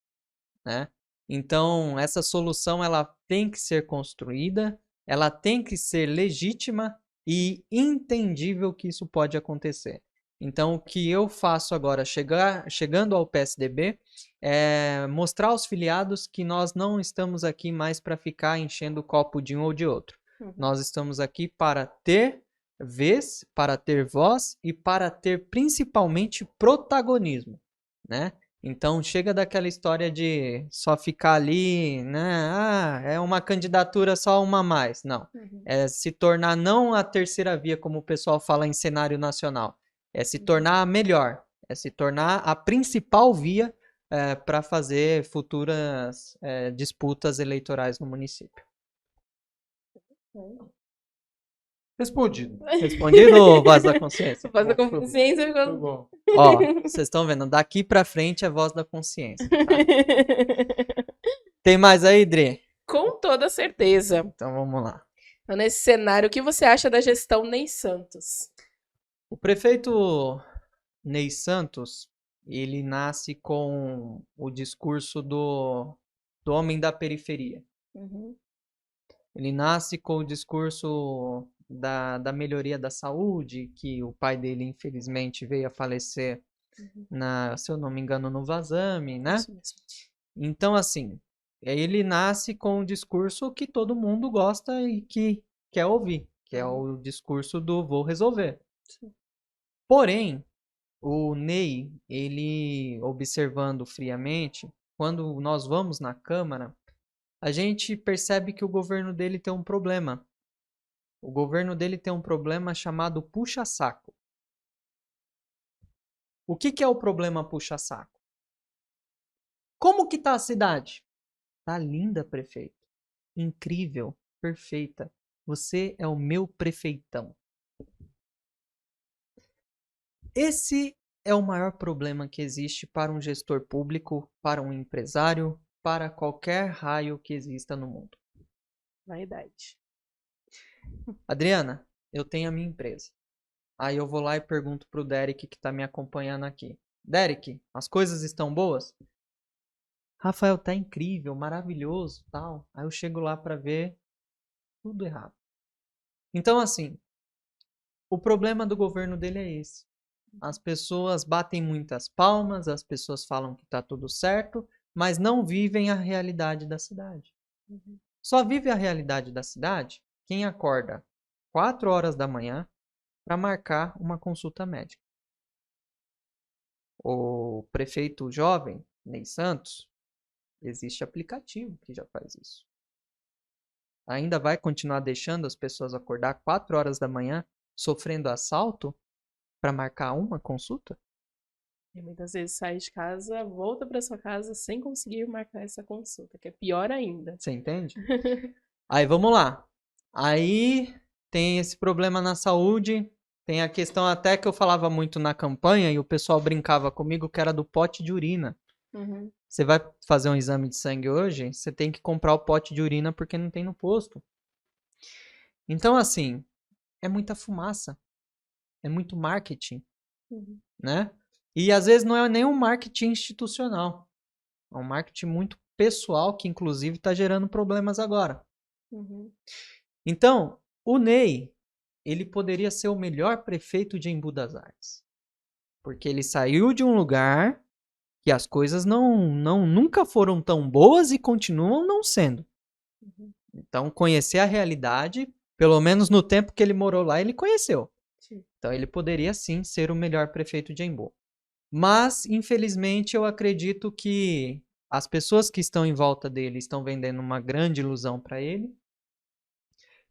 né? Então, essa solução ela tem que ser construída, ela tem que ser legítima e entendível que isso pode acontecer. Então, o que eu faço agora, chegando ao PSDB, é mostrar aos filiados que nós não estamos aqui mais para ficar enchendo o copo de um ou de outro. Nós estamos aqui para ter vez, para ter voz e para ter principalmente protagonismo, né? Então chega daquela história de só ficar ali, né? É uma candidatura só uma a mais. Não. É se tornar não a terceira via, como o pessoal fala em cenário nacional. É se tornar a melhor. É se tornar a principal via para fazer futuras disputas eleitorais no município. Respondido. Respondido, voz da consciência? Voz da consciência Foi ficou... bom. Ó, vocês estão vendo, daqui pra frente é voz da consciência. Tá? Tem mais aí, Dri? Com toda certeza. Então vamos lá. Então, nesse cenário, o que você acha da gestão Ney Santos? O prefeito Ney Santos, ele nasce com o discurso do homem da periferia. Ele nasce com o discurso da melhoria da saúde, que o pai dele, infelizmente, veio a falecer, se eu não me engano, no Vazame, né? Isso mesmo. Então, assim, ele nasce com o discurso que todo mundo gosta e que quer ouvir, que é o discurso do vou resolver. Sim. Porém, o Ney, ele observando friamente, quando nós vamos na Câmara, a gente percebe que o governo dele tem um problema. O governo dele tem um problema chamado puxa-saco. O que é o problema puxa-saco? Como que tá a cidade? Tá linda, prefeito. Incrível, perfeita. Você é o meu prefeitão. Esse é o maior problema que existe para um gestor público, para um empresário, para qualquer raio que exista no mundo. Vaidade. Adriana, eu tenho a minha empresa. Aí eu vou lá e pergunto pro Derek que tá me acompanhando aqui. Derek, as coisas estão boas? Rafael, tá incrível, maravilhoso, tal. Aí eu chego lá para ver tudo errado. Então, assim, o problema do governo dele é esse. As pessoas batem muitas palmas, as pessoas falam que tá tudo certo, mas não vivem a realidade da cidade. Só vive a realidade da cidade quem acorda 4 horas da manhã para marcar uma consulta médica. O prefeito jovem, Ney Santos, existe aplicativo que já faz isso. Ainda vai continuar deixando as pessoas acordar 4 horas da manhã sofrendo assalto para marcar uma consulta? E muitas vezes sai de casa, volta para sua casa sem conseguir marcar essa consulta, que é pior ainda. Você entende? Aí vamos lá. Aí tem esse problema na saúde, Tem a questão até que eu falava muito na campanha e o pessoal brincava comigo que era do pote de urina. Uhum. Você vai fazer um exame de sangue hoje, você tem que comprar o pote de urina porque não tem no posto. Então, assim, é muita fumaça. É muito marketing, Uhum. né? E às vezes não é nem um marketing institucional. É um marketing muito pessoal que, inclusive, está gerando problemas agora. Uhum. Então, o Ney, ele poderia ser o melhor prefeito de Embu das Artes. Porque ele saiu de um lugar que as coisas nunca foram tão boas e continuam não sendo. Uhum. Então, conhecer a realidade, pelo menos no tempo que ele morou lá, ele conheceu. Sim. Então, ele poderia sim ser o melhor prefeito de Embu. Mas, infelizmente, eu acredito que as pessoas que estão em volta dele estão vendendo uma grande ilusão para ele.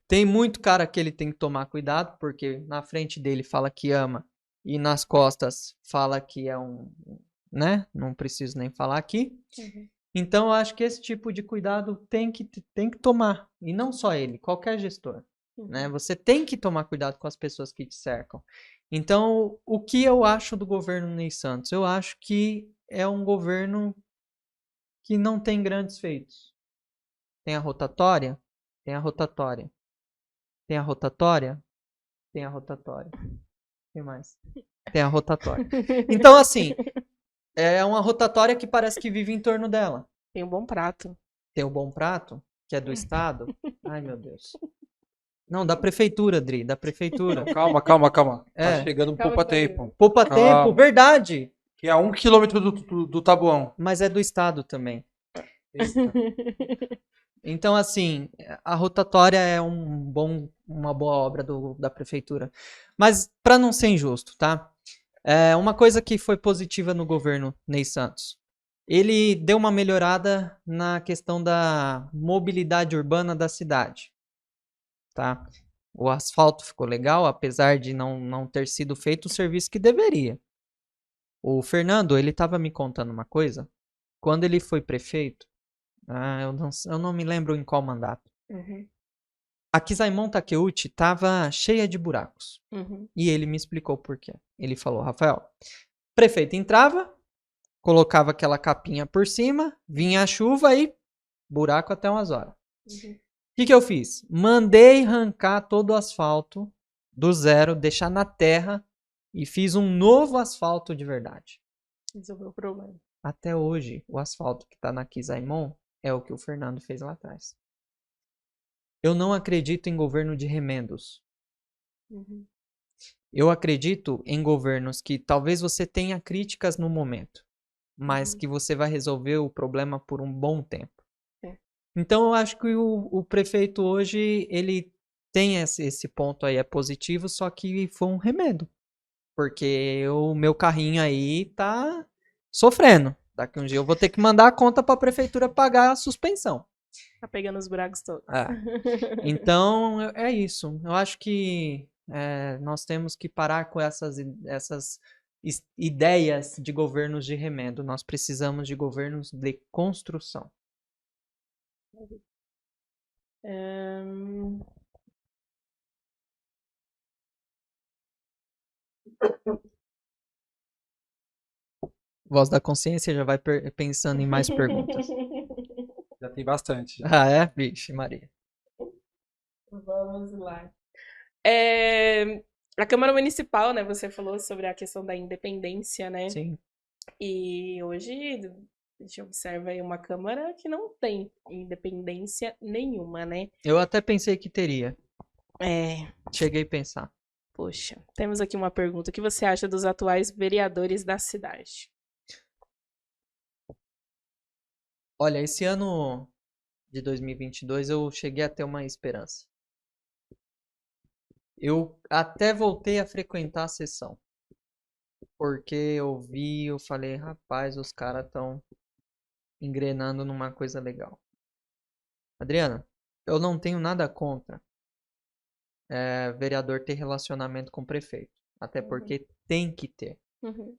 Tem muito cara que ele tem que tomar cuidado, porque na frente dele fala que ama e nas costas fala que é um, né? Não preciso nem falar aqui. Uhum. Então, eu acho que esse tipo de cuidado tem que tomar. E não só ele, qualquer gestor. Né? Uhum. Você tem que tomar cuidado com as pessoas que te cercam. Então, o que eu acho do governo Ney Santos? Eu acho que é um governo que não tem grandes feitos. Tem a rotatória? Tem a rotatória. Tem a rotatória? Tem a rotatória. Tem mais? Tem a rotatória. Então, assim, é uma rotatória que parece que vive em torno dela. Tem um bom prato. Tem o Bom Prato, que é do Estado. Ai, meu Deus. Não, da prefeitura, Dri, da prefeitura. Calma, calma, calma. Tá É. chegando um Calma poupa que tá tempo. Poupa Calma. tempo, verdade. Que é a 1 quilômetro do Tabuão. Mas é do Estado também. Então, assim, a rotatória é uma boa obra da prefeitura. Mas, para não ser injusto, tá? Uma coisa que foi positiva no governo Ney Santos. Ele deu uma melhorada na questão da mobilidade urbana da cidade. Tá? O asfalto ficou legal, apesar de não ter sido feito o serviço que deveria. O Fernando, ele estava me contando uma coisa. Quando ele foi prefeito, eu não me lembro em qual mandato. Uhum. A Kizaimon Takeuchi estava cheia de buracos. Uhum. E ele me explicou por quê. Ele falou, Rafael, prefeito entrava, colocava aquela capinha por cima, vinha a chuva e buraco até umas horas. Uhum. O que eu fiz? Mandei arrancar todo o asfalto do zero, deixar na terra e fiz um novo asfalto de verdade. Resolveu o problema. Até hoje, o asfalto que está na Kizaimon é o que o Fernando fez lá atrás. Eu não acredito em governo de remendos. Uhum. Eu acredito em governos que talvez você tenha críticas no momento, mas Uhum. que você vai resolver o problema por um bom tempo. É. Então eu acho que o prefeito hoje, ele tem esse ponto aí, é positivo, só que foi um remendo. Porque o meu carrinho aí tá sofrendo. Daqui um dia eu vou ter que mandar a conta para a prefeitura pagar a suspensão. Tá pegando os buracos todos. Então é isso. Eu acho que nós temos que parar com essas ideias de governos de remendo. Nós precisamos de governos de construção. Voz da consciência já vai pensando em mais perguntas. Já tem bastante. Já. Ah, é? Vixe, Maria. Vamos lá. A Câmara Municipal, né? Você falou sobre a questão da independência, né? Sim. E hoje a gente observa aí uma Câmara que não tem independência nenhuma, né? Eu até pensei que teria. É, Cheguei a pensar. poxa, temos aqui uma pergunta. O que você acha dos atuais vereadores da cidade? Olha, esse ano de 2022 eu cheguei a ter uma esperança. Eu até voltei a frequentar a sessão. Porque eu falei, rapaz, os caras estão engrenando numa coisa legal. Adriana, eu não tenho nada contra vereador ter relacionamento com o prefeito. Até porque tem que ter. Uhum.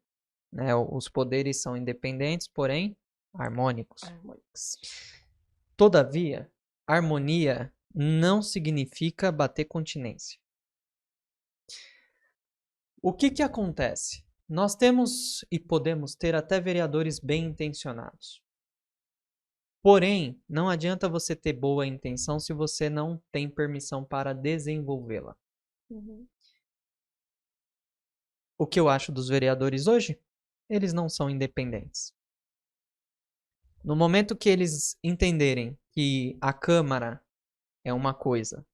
Né? Os poderes são independentes, porém harmônicos. Harmônicos. Todavia, harmonia não significa bater continência. O que que acontece? Nós temos e podemos ter até vereadores bem intencionados. Porém, não adianta você ter boa intenção se você não tem permissão para desenvolvê-la. Uhum. O que eu acho dos vereadores hoje? Eles não são independentes. No momento que eles entenderem que a Câmara é uma coisa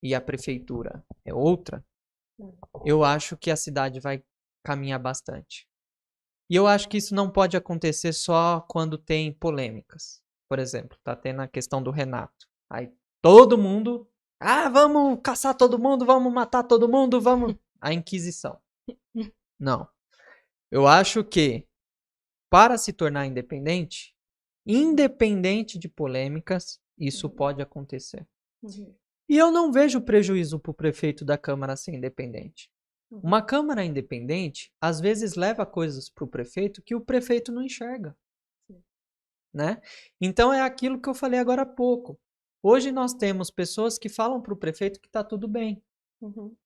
e a Prefeitura é outra, eu acho que a cidade vai caminhar bastante. E eu acho que isso não pode acontecer só quando tem polêmicas. Por exemplo, tá tendo a questão do Renato. Aí todo mundo, vamos caçar todo mundo, vamos matar todo mundo, vamos... A Inquisição. Não. Eu acho que para se tornar independente, independente de polêmicas, isso pode acontecer. Uhum. E eu não vejo prejuízo para o prefeito da Câmara ser independente. Uma Câmara independente, às vezes, leva coisas para o prefeito que o prefeito não enxerga. Né? Então, é aquilo que eu falei agora há pouco. Hoje nós temos pessoas que falam para o prefeito que está tudo bem. Uhum.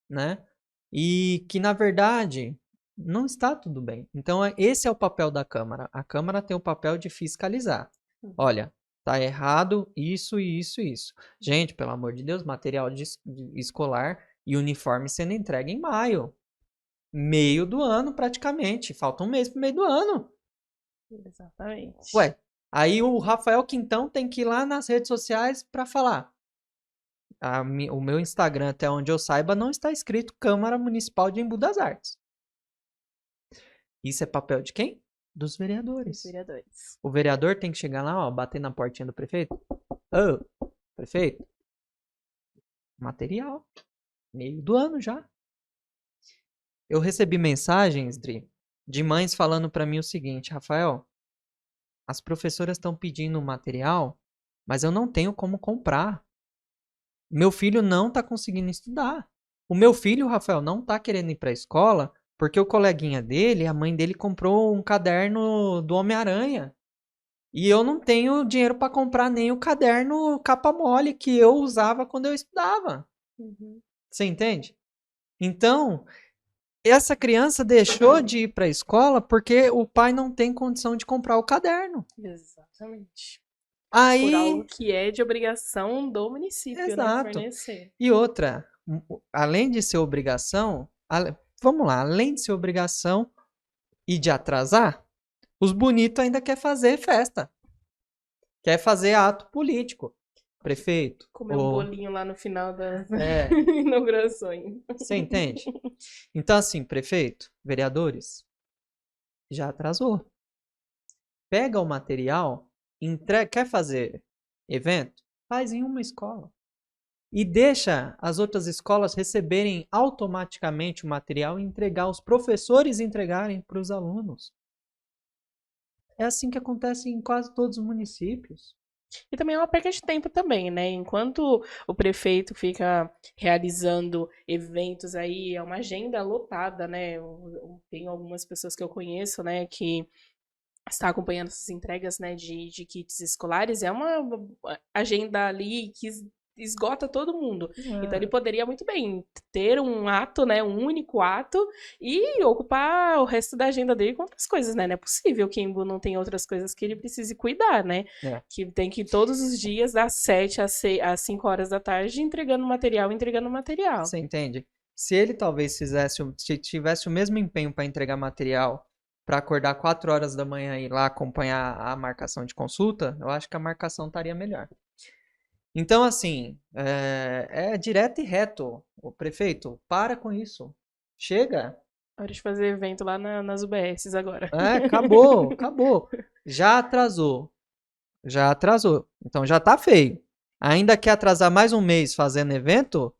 Né? E que, na verdade, não está tudo bem. Então, esse é o papel da Câmara. A Câmara tem o papel de fiscalizar. Olha, tá errado isso e isso e isso. Gente, pelo amor de Deus, material escolar e uniforme sendo entregue em maio. Meio do ano, praticamente. Falta um mês pro meio do ano. Exatamente. Ué, aí o Rafael Quintão tem que ir lá nas redes sociais para falar. O meu Instagram, até onde eu saiba, não está escrito Câmara Municipal de Embu das Artes. Isso é papel de quem? Dos vereadores. Os vereadores. O vereador tem que chegar lá, ó, bater na portinha do prefeito. Ô, prefeito, material. Meio do ano já. Eu recebi mensagens, Dri, de mães falando para mim o seguinte: Rafael, as professoras estão pedindo material, mas eu não tenho como comprar. Meu filho não está conseguindo estudar. O meu filho, Rafael, não está querendo ir para a escola porque o coleguinha dele, a mãe dele, comprou um caderno do Homem-Aranha. E eu não tenho dinheiro para comprar nem o caderno capa mole que eu usava quando eu estudava. Uhum. Você entende? Então, essa criança deixou de ir para a escola porque o pai não tem condição de comprar o caderno. Exatamente. Aí, por algo que é de obrigação do município, exato. né, fornecer. E outra, além de ser obrigação, vamos lá, além de ser obrigação e de atrasar, os bonitos ainda quer fazer festa. Quer fazer ato político. Prefeito. Comer um bolinho lá no final das É, inaugurações. você entende? Então, assim, prefeito, vereadores, já atrasou. Pega o material, quer fazer evento? Faz em uma escola. E deixa as outras escolas receberem automaticamente o material e entregar, os professores entregarem para os alunos. É assim que acontece em quase todos os municípios. E também é uma perca de tempo também, né? Enquanto o prefeito fica realizando eventos aí, é uma agenda lotada, né? Tem algumas pessoas que eu conheço, né, que está acompanhando essas entregas, né, de kits escolares. É uma agenda ali que esgota todo mundo. Então ele poderia muito bem ter um ato, né, um único ato e ocupar o resto da agenda dele com outras coisas, né? Não é possível que Embu não tenha outras coisas que ele precise cuidar, né? Que tem que ir todos os dias das 7 às 5 horas da tarde entregando material. Você entende? Se ele talvez tivesse o mesmo empenho para entregar material, para acordar 4 horas da manhã e ir lá acompanhar a marcação de consulta, eu acho que a marcação estaria melhor. Então, assim, é direto e reto. O prefeito, para com isso. Chega. Hora de fazer evento lá nas UBSs agora. Acabou. Já atrasou. Então já tá feio. Ainda quer atrasar mais um mês fazendo evento?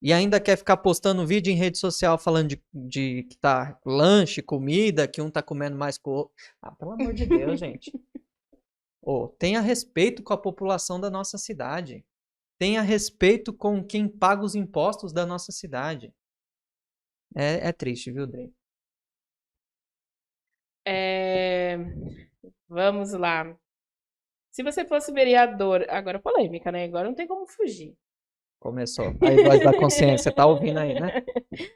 E ainda quer ficar postando vídeo em rede social falando de que tá lanche, comida, que um tá comendo mais que o outro. Ah, pelo amor de Deus, gente. Tenha respeito com a população da nossa cidade. Tenha respeito com quem paga os impostos da nossa cidade. É triste, viu, Dre? Vamos lá. Se você fosse vereador... Agora polêmica, né? Agora não tem como fugir. Começou. Aí, voz da consciência, tá ouvindo aí, né?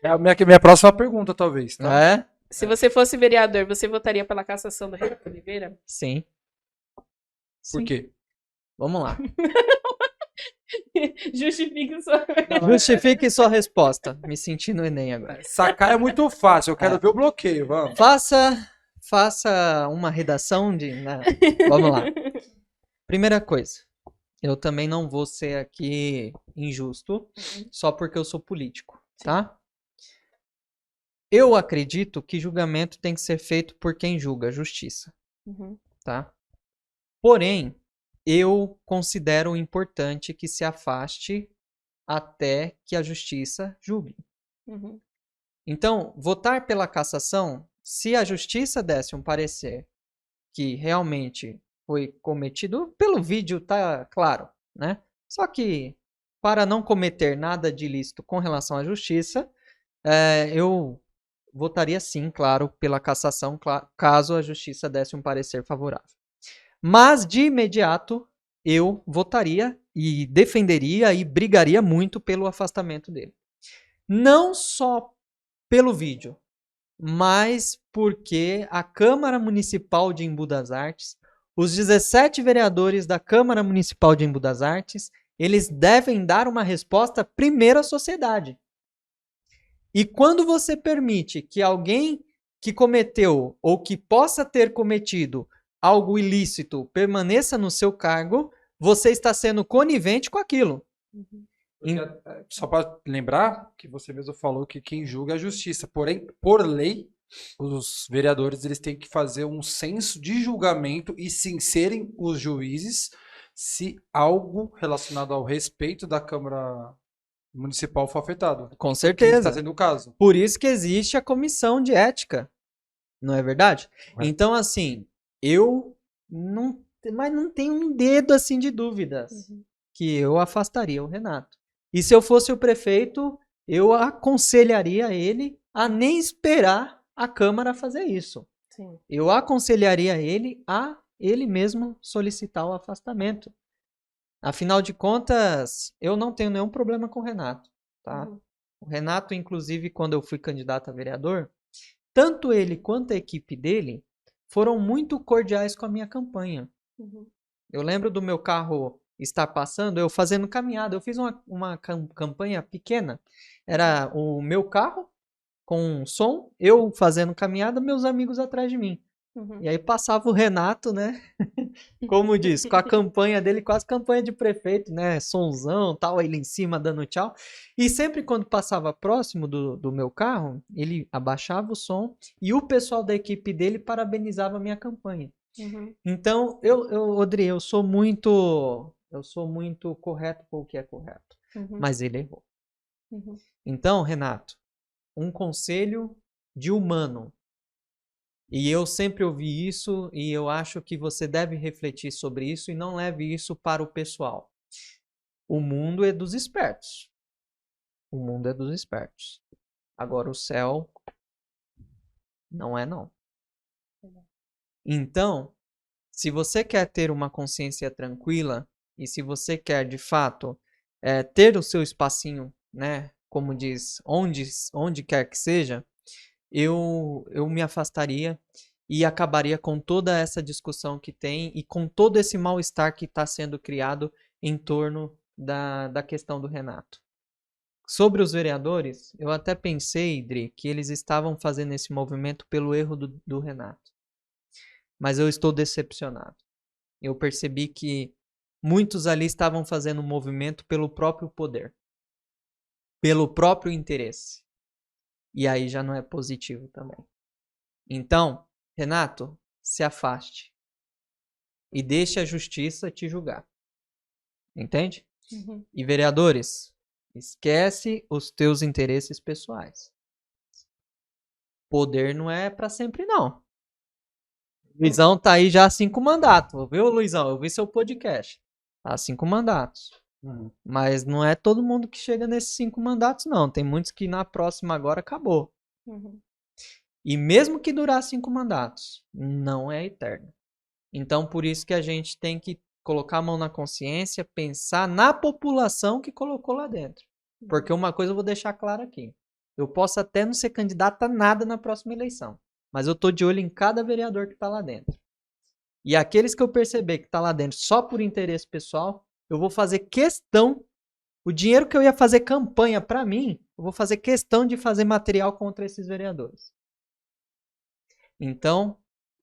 É a minha próxima pergunta, talvez, tá? É? Se você fosse vereador, você votaria pela cassação do Renato Oliveira? Sim. Por Sim. quê? Vamos lá. Justifique sua. Justifique sua resposta. Me senti no Enem agora. Sacar é muito fácil, eu quero ver o bloqueio, vamos. Faça uma redação de. Vamos lá. Primeira coisa. Eu também não vou ser aqui injusto só porque eu sou político, tá? Eu acredito que julgamento tem que ser feito por quem julga, a justiça, Uhum. tá? Porém, eu considero importante que se afaste até que a justiça julgue. Uhum. Então, votar pela cassação, se a justiça desse um parecer que realmente foi cometido, pelo vídeo tá claro, né? Só que, para não cometer nada de ilícito com relação à justiça, eu votaria sim, claro, pela cassação, caso a justiça desse um parecer favorável. Mas, de imediato, eu votaria e defenderia e brigaria muito pelo afastamento dele. Não só pelo vídeo, mas porque a Câmara Municipal de Embu das Artes, os 17 vereadores da Câmara Municipal de Embu das Artes, eles devem dar uma resposta primeiro à sociedade. E quando você permite que alguém que cometeu ou que possa ter cometido algo ilícito permaneça no seu cargo, você está sendo conivente com aquilo. Só para lembrar que você mesmo falou que quem julga é a justiça. Porém, por lei, os vereadores eles têm que fazer um senso de julgamento e sim serem os juízes se algo relacionado ao respeito da Câmara Municipal for afetado. Com Que certeza. está sendo o caso. Por isso que existe a comissão de ética. Não é verdade? É. Então, assim, eu não, mas não tenho um dedo assim de dúvidas que eu afastaria o Renato. E se eu fosse o prefeito, eu aconselharia ele a nem esperar a Câmara fazer isso. Sim. Eu aconselharia ele a ele mesmo solicitar o afastamento. Afinal de contas, eu não tenho nenhum problema com o Renato, tá? Uhum. O Renato, inclusive, quando eu fui candidato a vereador, tanto ele quanto a equipe dele foram muito cordiais com a minha campanha. Uhum. Eu lembro do meu carro estar passando, eu fazendo caminhada. Eu fiz uma campanha pequena. Era o meu carro com som, eu fazendo caminhada, meus amigos atrás de mim. Uhum. E aí passava o Renato, né? Como diz, com a campanha dele, quase campanha de prefeito, né? Sonzão, tal, ele em cima dando tchau. E sempre quando passava próximo do meu carro, ele abaixava o som e o pessoal da equipe dele parabenizava a minha campanha. Uhum. Então, Odri, eu sou muito correto com o que é correto. Uhum. Mas ele errou. Uhum. Então, Renato, um conselho de humano. E eu sempre ouvi isso e eu acho que você deve refletir sobre isso e não leve isso para o pessoal. O mundo é dos espertos. O mundo é dos espertos. Agora o céu não é não. Então, se você quer ter uma consciência tranquila e se você quer de fato ter o seu espacinho, né, como diz, onde quer que seja, eu me afastaria e acabaria com toda essa discussão que tem e com todo esse mal-estar que está sendo criado em torno da questão do Renato. Sobre os vereadores, eu até pensei, Dri, que eles estavam fazendo esse movimento pelo erro do Renato. Mas eu estou decepcionado. Eu percebi que muitos ali estavam fazendo um movimento pelo próprio poder, pelo próprio interesse. E aí já não é positivo também. Então, Renato, se afaste. E deixe a justiça te julgar. Entende? Uhum. E vereadores, esquece os teus interesses pessoais. Poder não é para sempre, não. Luizão tá aí já há 5 mandatos. Viu, Luizão? Eu vi seu podcast. Há 5 mandatos. Uhum. Mas não é todo mundo que chega nesses 5 mandatos, não. Tem muitos que na próxima agora acabou. Uhum. E mesmo que durar 5 mandatos, não é eterno. Então, por isso que a gente tem que colocar a mão na consciência, pensar na população que colocou lá dentro. Porque uma coisa eu vou deixar claro aqui. Eu posso até não ser candidato a nada na próxima eleição, mas eu tô de olho em cada vereador que tá lá dentro. E aqueles que eu perceber que tá lá dentro só por interesse pessoal, eu vou fazer questão, o dinheiro que eu ia fazer campanha para mim, eu vou fazer questão de fazer material contra esses vereadores. Então,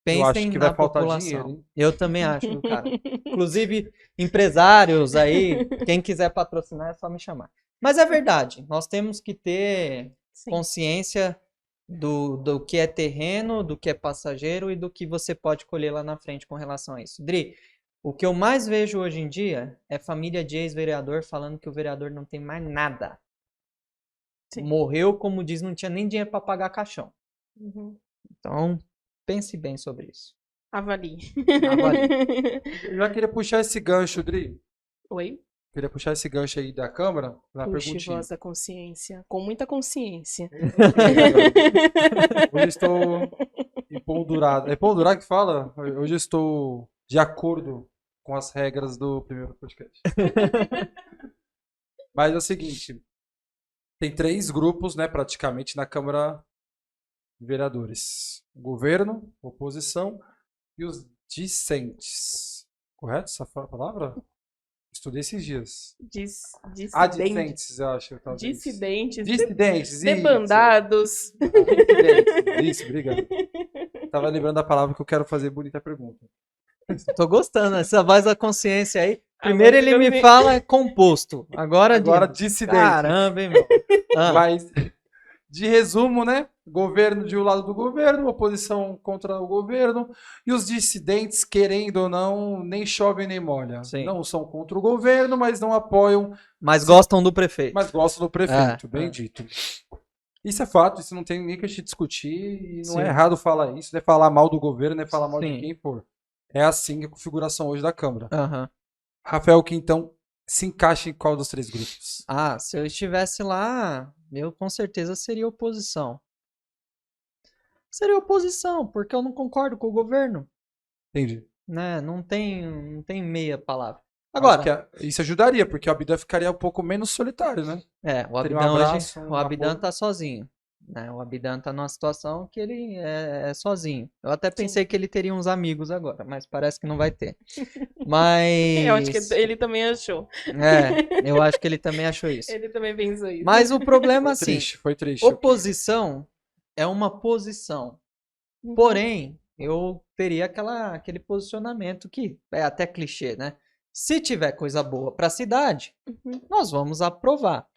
Eu acho pensem que na vai faltar população. dinheiro, hein? Eu também acho, viu, cara. Inclusive, empresários aí, quem quiser patrocinar é só me chamar. Mas é verdade, nós temos que ter Sim. consciência do que é terreno, do que é passageiro e do que você pode colher lá na frente com relação a isso. Dri, o que eu mais vejo hoje em dia é família de ex-vereador falando que o vereador não tem mais nada. Sim. Morreu, como diz, não tinha nem dinheiro para pagar caixão. Uhum. Então, pense bem sobre isso. Avalie. Eu já queria puxar esse gancho, Dri. Oi? Queria puxar esse gancho aí da Câmara na Puxe, perguntinha. voz da consciência. Com muita consciência. Hoje estou empoldurado. É empoldurado que fala? Hoje eu estou de acordo com as regras do primeiro podcast. Mas é o seguinte, tem 3 grupos, né, praticamente na Câmara de Vereadores. O governo, oposição e os discentes. Correto essa palavra? Estudei esses dias. Dissidentes. Adicentes, eu acho. Talvez. Dissidentes. Dissidentes, isso. Debandados. Dissidentes, isso, obrigado. Tava lembrando da palavra que eu quero fazer bonita pergunta. Tô gostando, essa voz da consciência aí. Primeiro Agora ele me me- fala composto, agora Dissidente. Caramba, hein, meu. Ah, Mas, de resumo, né? Governo de um lado do governo, oposição contra o governo, e os dissidentes, querendo ou não, nem chove nem molha. Sim. Não são contra o governo, mas não apoiam, mas gostam do prefeito. mas gostam do prefeito, É, bem é. dito. Isso é fato, isso não tem nem que a gente discutir, e não Sim. é errado falar isso, não é falar mal do governo, não é falar mal de Sim. quem for. É assim a configuração hoje da Câmara. Aham. Rafael, que então se encaixa em qual dos 3 grupos? Ah, se eu estivesse lá, eu com certeza seria oposição. Seria oposição, porque eu não concordo com o governo, Entendi. né? Não tem meia palavra. Acho Agora, que isso ajudaria, porque o Abdan ficaria um pouco menos solitário, né? o Teria um Abdan abraço, hoje, um o Abdan apoio. tá sozinho, né? O Abdan tá numa situação que ele é sozinho. Eu até pensei que ele teria uns amigos agora, mas parece que não vai ter. Mas Eu acho que ele também achou. eu acho que ele também achou isso. Ele também pensou isso. Mas o problema assim, Foi triste. oposição é uma posição. Uhum. Porém, eu teria aquele posicionamento que é até clichê, né? Se tiver coisa boa para a cidade, Uhum. nós vamos aprovar.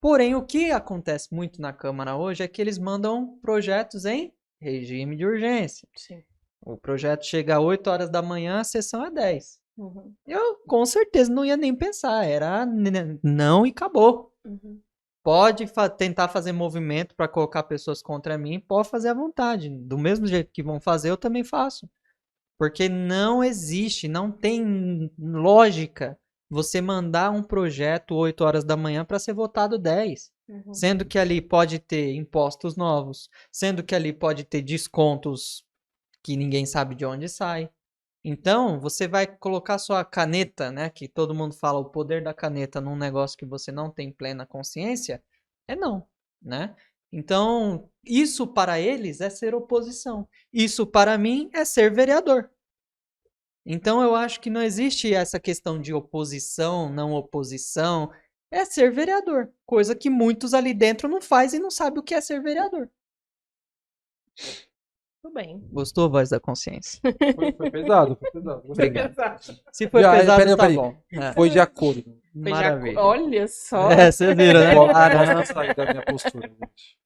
Porém, o que acontece muito na Câmara hoje é que eles mandam projetos em regime de urgência. Sim. O projeto chega às 8 horas da manhã, a sessão é 10. Uhum. Eu, com certeza, não ia nem pensar. Era não e acabou. Uhum. Pode tentar fazer movimento para colocar pessoas contra mim, pode fazer à vontade. Do mesmo jeito que vão fazer, eu também faço. Porque não existe, não tem lógica você mandar um projeto 8 horas da manhã para ser votado 10. Uhum. Sendo que ali pode ter impostos novos, sendo que ali pode ter descontos que ninguém sabe de onde sai. Então, você vai colocar sua caneta, né, que todo mundo fala o poder da caneta num negócio que você não tem plena consciência, é não, né? Então, isso para eles é ser oposição. Isso para mim é ser vereador. Então, eu acho que não existe essa questão de oposição, não oposição, é ser vereador, coisa que muitos ali dentro não fazem e não sabem o que é ser vereador. Tudo bem. Gostou, voz da consciência? Foi pesado, foi pesado. Gostei. Obrigado. Exato. Se foi Já, pesado, peraí, tá peraí. bom. É. Foi de acordo. Foi já- Maravilha. Olha só. É, vocês viram, né? Posso Caramba. sair da minha postura, gente.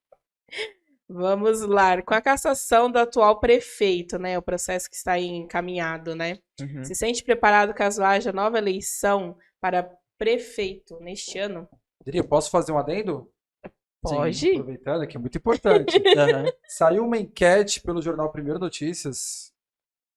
Vamos lá. Com a cassação do atual prefeito, né? O processo que está aí encaminhado, né? Uhum. Se sente preparado caso haja nova eleição para prefeito neste ano? Dri, posso fazer um adendo? Pode. Aproveitando, que é muito importante. Aham. Saiu uma enquete pelo jornal Primeiro Notícias.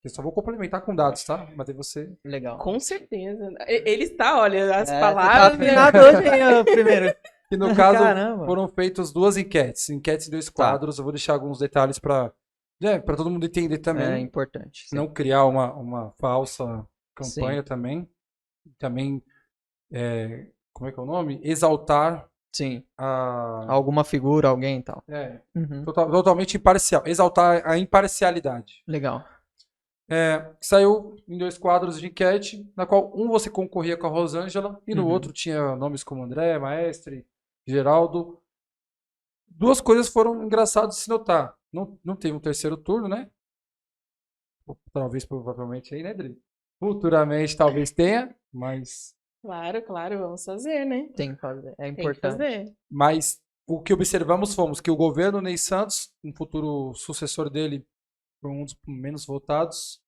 Eu só vou complementar com dados, tá? Mas aí você. Legal. Com certeza. Ele está, olha, as Você tá palavras. afinado hoje, hein, ô, primeiro. E no caso, Caramba. foram feitas 2 enquetes. Enquetes em 2 quadros. Eu vou deixar alguns detalhes para todo mundo entender também. É importante. sim. Não criar uma falsa campanha também. Também, como é que é o nome? Exaltar Sim. a... Alguma figura, alguém e tal. Uhum. Totalmente imparcial. Exaltar a imparcialidade. Legal. Saiu em 2 quadros de enquete, na qual um você concorria com a Rosângela e no outro tinha nomes como André, Maestre, Geraldo. 2 coisas foram engraçadas de se notar. Não teve um terceiro turno, né? Talvez, provavelmente aí, né, Dri? Futuramente talvez tenha, mas... Claro, vamos fazer, né? Tem que fazer. É Tem que importante. fazer. Mas o que observamos fomos que o governo Ney Santos, um futuro sucessor dele, foi um dos menos votados.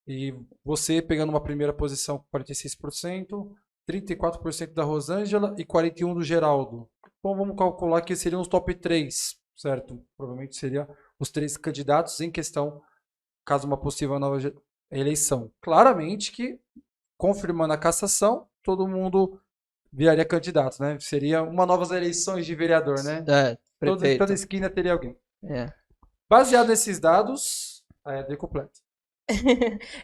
E você pegando uma primeira posição com 46%, 34% da Rosângela e 41% do Geraldo. Então vamos calcular que seriam os top 3, certo? Provavelmente seriam os 3 candidatos em questão, caso uma possível nova eleição. Claramente que, confirmando a cassação, todo mundo viraria candidato, né? Seria uma novas eleições de vereador, né? Prefeito. Toda esquina teria alguém. É. Baseado nesses dados, de completo.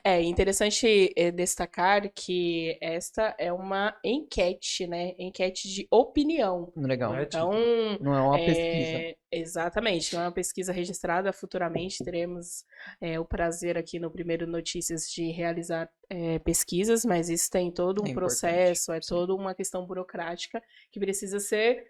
É interessante destacar que esta é uma enquete, né? Enquete de opinião. Legal. Então, não é uma pesquisa. Exatamente, não é uma pesquisa registrada. Futuramente teremos o prazer aqui no Primeiro Notícias de realizar pesquisas, mas isso tem todo um processo, toda uma questão burocrática que precisa ser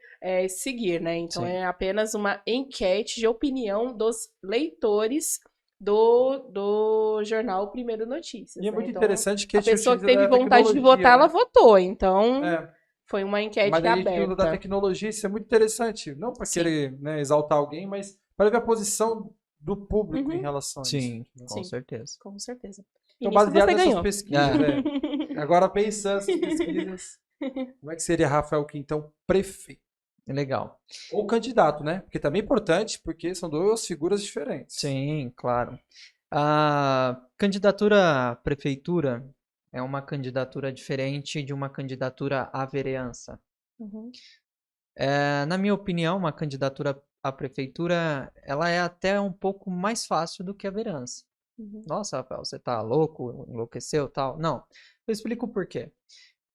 seguir, né? Então é apenas uma enquete de opinião dos leitores do jornal Primeiro Notícias. E é né? muito Então, interessante que a pessoa que teve da vontade de votar, ela né? votou. Então, foi uma enquete mas a gente usa da aberta. tecnologia, isso é muito interessante. Não para querer exaltar alguém, mas para ver a posição do público em relação a isso. Sim, com certeza. Com certeza. Então, baseado nessas ganhou. pesquisas, agora pensando nessas pesquisas, como é que seria Rafael Quintão prefeito? Legal. Ou candidato, né? Porque também é importante, porque são 2 figuras diferentes. Sim, claro. A candidatura à prefeitura é uma candidatura diferente de uma candidatura à vereança. Na minha opinião, uma candidatura à prefeitura, ela é até um pouco mais fácil do que a vereança. Nossa, Rafael, você tá louco, enlouqueceu, tal? Não, eu explico por quê.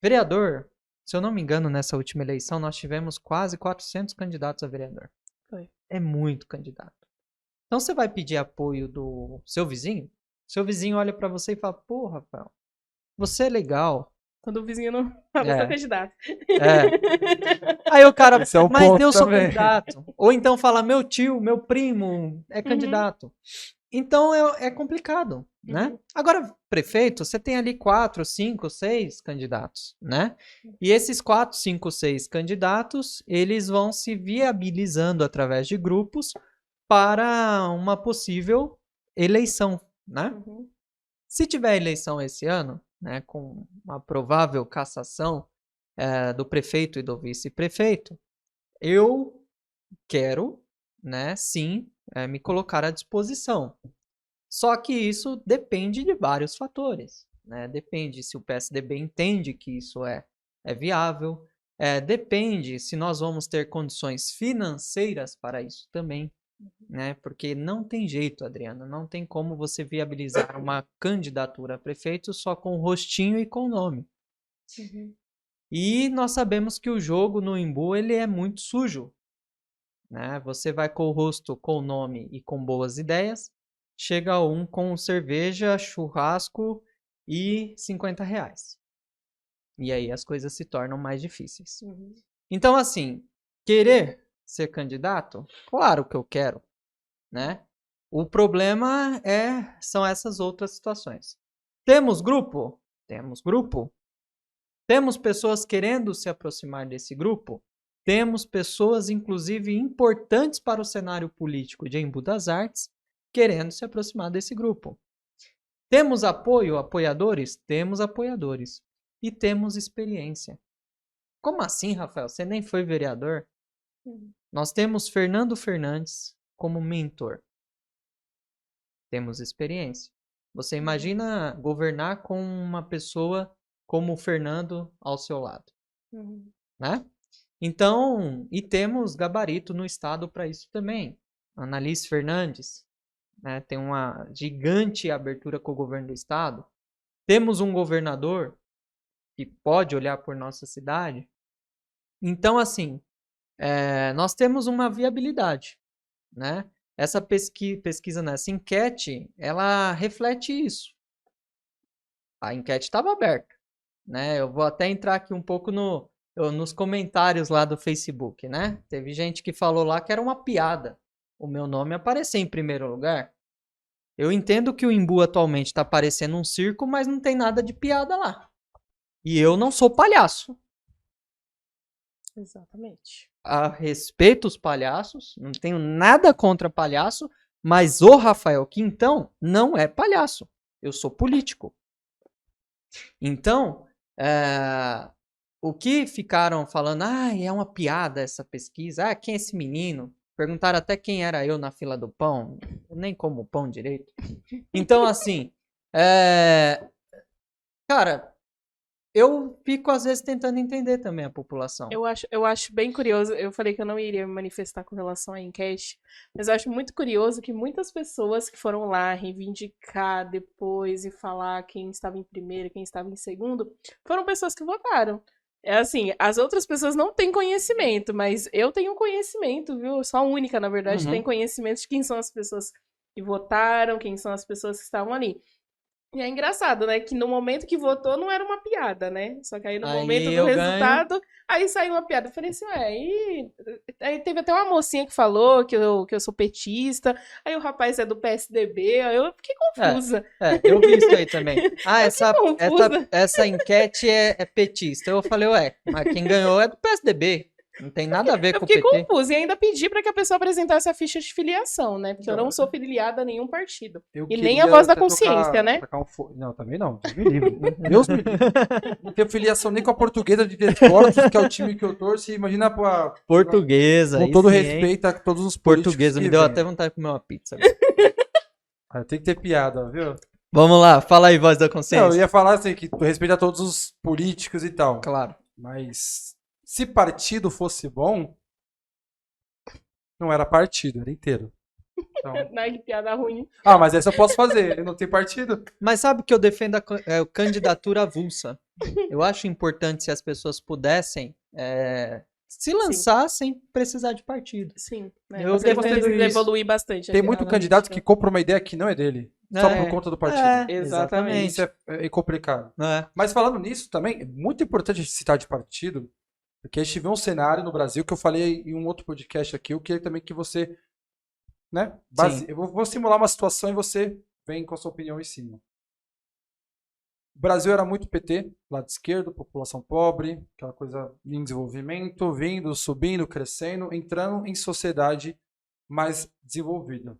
Vereador, se eu não me engano, nessa última eleição, nós tivemos quase 400 candidatos a vereador. Foi. É muito candidato. Então, você vai pedir apoio do seu vizinho? Seu vizinho olha pra você e fala, pô, Rafael, você é legal. Quando o vizinho não fala, eu sou candidato. Aí o cara, Esse é um mas ponto eu sou também. candidato. Ou então fala, meu tio, meu primo é candidato. Então é complicado, né? Agora, prefeito, você tem ali 4, 5, 6 candidatos, né? E esses 4, 5, 6 candidatos, eles vão se viabilizando através de grupos para uma possível eleição, né? Se tiver eleição esse ano, né, com uma provável cassação do prefeito e do vice-prefeito, eu quero, né, sim, me colocar à disposição. Só que isso depende de vários fatores, né? Depende se o PSDB entende que isso é viável, depende se nós vamos ter condições financeiras para isso também, né? Porque não tem jeito, Adriana, não tem como você viabilizar uma candidatura a prefeito só com rostinho e com nome. E nós sabemos que o jogo no Imbu ele é muito sujo, né? Você vai com o rosto, com o nome e com boas ideias, chega um com cerveja, churrasco e R$50. E aí as coisas se tornam mais difíceis. Então, assim, querer ser candidato? Claro que eu quero, né? O problema são essas outras situações. Temos grupo? Temos grupo. Temos pessoas querendo se aproximar desse grupo? Temos pessoas, inclusive, importantes para o cenário político de Embu das Artes, querendo se aproximar desse grupo. Temos apoio, apoiadores? Temos apoiadores. E temos experiência. Como assim, Rafael? Você nem foi vereador? Nós temos Fernando Fernandes como mentor. Temos experiência. Você imagina governar com uma pessoa como o Fernando ao seu lado, né? Então, e temos gabarito no estado para isso também. Annalise Fernandes, né, tem uma gigante abertura com o governo do estado. Temos um governador que pode olhar por nossa cidade. Então, assim, nós temos uma viabilidade, né? Essa pesquisa nessa enquete, ela reflete isso. A enquete estava aberta, né? Eu vou até entrar aqui um pouco nos comentários lá do Facebook, né? Teve gente que falou lá que era uma piada o meu nome aparecer em primeiro lugar. Eu entendo que o Embu atualmente está parecendo um circo, mas não tem nada de piada lá. E eu não sou palhaço. Exatamente. Respeito os palhaços, não tenho nada contra palhaço, mas o Rafael Quintão não é palhaço. Eu sou político. Então, o que ficaram falando, é uma piada essa pesquisa, quem é esse menino? Perguntaram até quem era eu na fila do pão, eu nem como pão direito. Então, assim, cara, eu fico às vezes tentando entender também a população. Eu acho bem curioso, eu falei que eu não iria me manifestar com relação à enquete, mas eu acho muito curioso que muitas pessoas que foram lá reivindicar depois e falar quem estava em primeiro, quem estava em segundo, foram pessoas que votaram. É assim, as outras pessoas não têm conhecimento, mas eu tenho conhecimento, viu? Eu sou a única, na verdade, que tem conhecimento de quem são as pessoas que votaram, quem são as pessoas que estavam ali. E é engraçado, né? Que no momento que votou não era uma piada, né? Só que aí no momento do resultado, aí saiu uma piada. Eu falei assim, aí teve até uma mocinha que falou que eu sou petista, aí o rapaz é do PSDB, aí eu fiquei confusa. Eu vi isso aí também. Essa enquete é petista. Eu falei, mas quem ganhou é do PSDB. Não tem nada a ver com o PT. Eu fiquei confusa e ainda pedi para que a pessoa apresentasse a ficha de filiação, né? Porque eu não sou filiada a nenhum partido. E nem a voz da consciência, né? Não, também não. Deus me livre. Deus me livre. Não tenho filiação nem com a Portuguesa de Desportos, que é o time que eu torço. Imagina a Portuguesa. Com todo respeito a todos os Portuguesa. Me deu até vontade de comer uma pizza. Tem que ter piada, viu? Vamos lá, fala aí, voz da consciência. Não, eu ia falar assim, que tu respeita a todos os políticos e tal. Claro. Mas se partido fosse bom, não era partido, era inteiro. Então... Não, que piada ruim. Mas essa eu posso fazer, eu não tenho partido. Mas sabe que eu defendo a candidatura avulsa. Eu acho importante se as pessoas pudessem se lançar sem precisar de partido. Sim. Eu defendo isso. Evoluir bastante. Tem muito candidato que compra uma ideia que não é dele. Só por conta do partido. Exatamente. Isso é complicado. Mas falando nisso também, é muito importante citar de partido, porque a gente vê um cenário no Brasil que eu falei em um outro podcast aqui, eu queria também que você, né, eu vou simular uma situação e você vem com a sua opinião em cima. O Brasil era muito PT, lado esquerdo, população pobre, aquela coisa em desenvolvimento, vindo, subindo, crescendo, entrando em sociedade mais desenvolvida.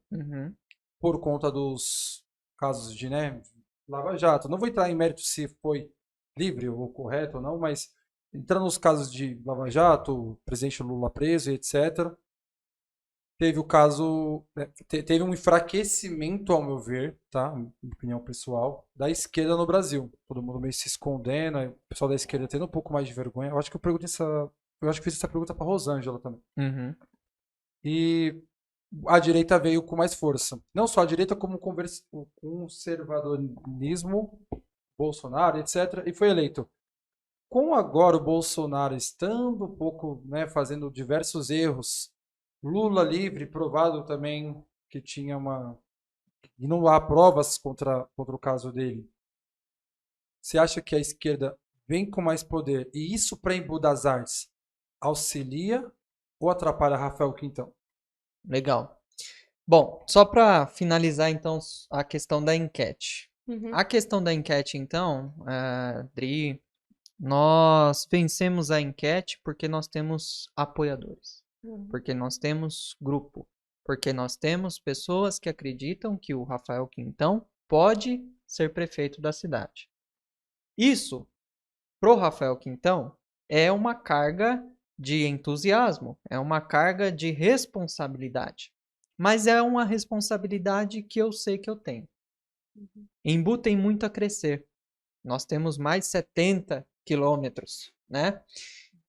Por conta dos casos de Lava Jato. Não vou entrar em mérito se foi livre ou correto ou não, mas entrando nos casos de Lava Jato, presidente Lula preso e etc., teve o caso, teve um enfraquecimento, ao meu ver, tá? Minha opinião pessoal, da esquerda no Brasil. Todo mundo meio se escondendo, o pessoal da esquerda tendo um pouco mais de vergonha. Eu acho que fiz essa pergunta para Rosângela também. E a direita veio com mais força. Não só a direita, como o conservadorismo, Bolsonaro, etc., e foi eleito. Com agora o Bolsonaro estando um pouco, fazendo diversos erros, Lula livre, provado também que tinha e não há provas contra o caso dele. Você acha que a esquerda vem com mais poder e isso para Embu das Artes auxilia ou atrapalha Rafael Quintão? Legal. Bom, só para finalizar então a questão da enquete. A questão da enquete então, Dri, nós vencemos a enquete porque nós temos apoiadores, porque nós temos grupo, porque nós temos pessoas que acreditam que o Rafael Quintão pode ser prefeito da cidade. Isso, pro Rafael Quintão, é uma carga de entusiasmo, é uma carga de responsabilidade, mas é uma responsabilidade que eu sei que eu tenho. Embu tem muito a crescer. Nós temos mais 70 quilômetros, né?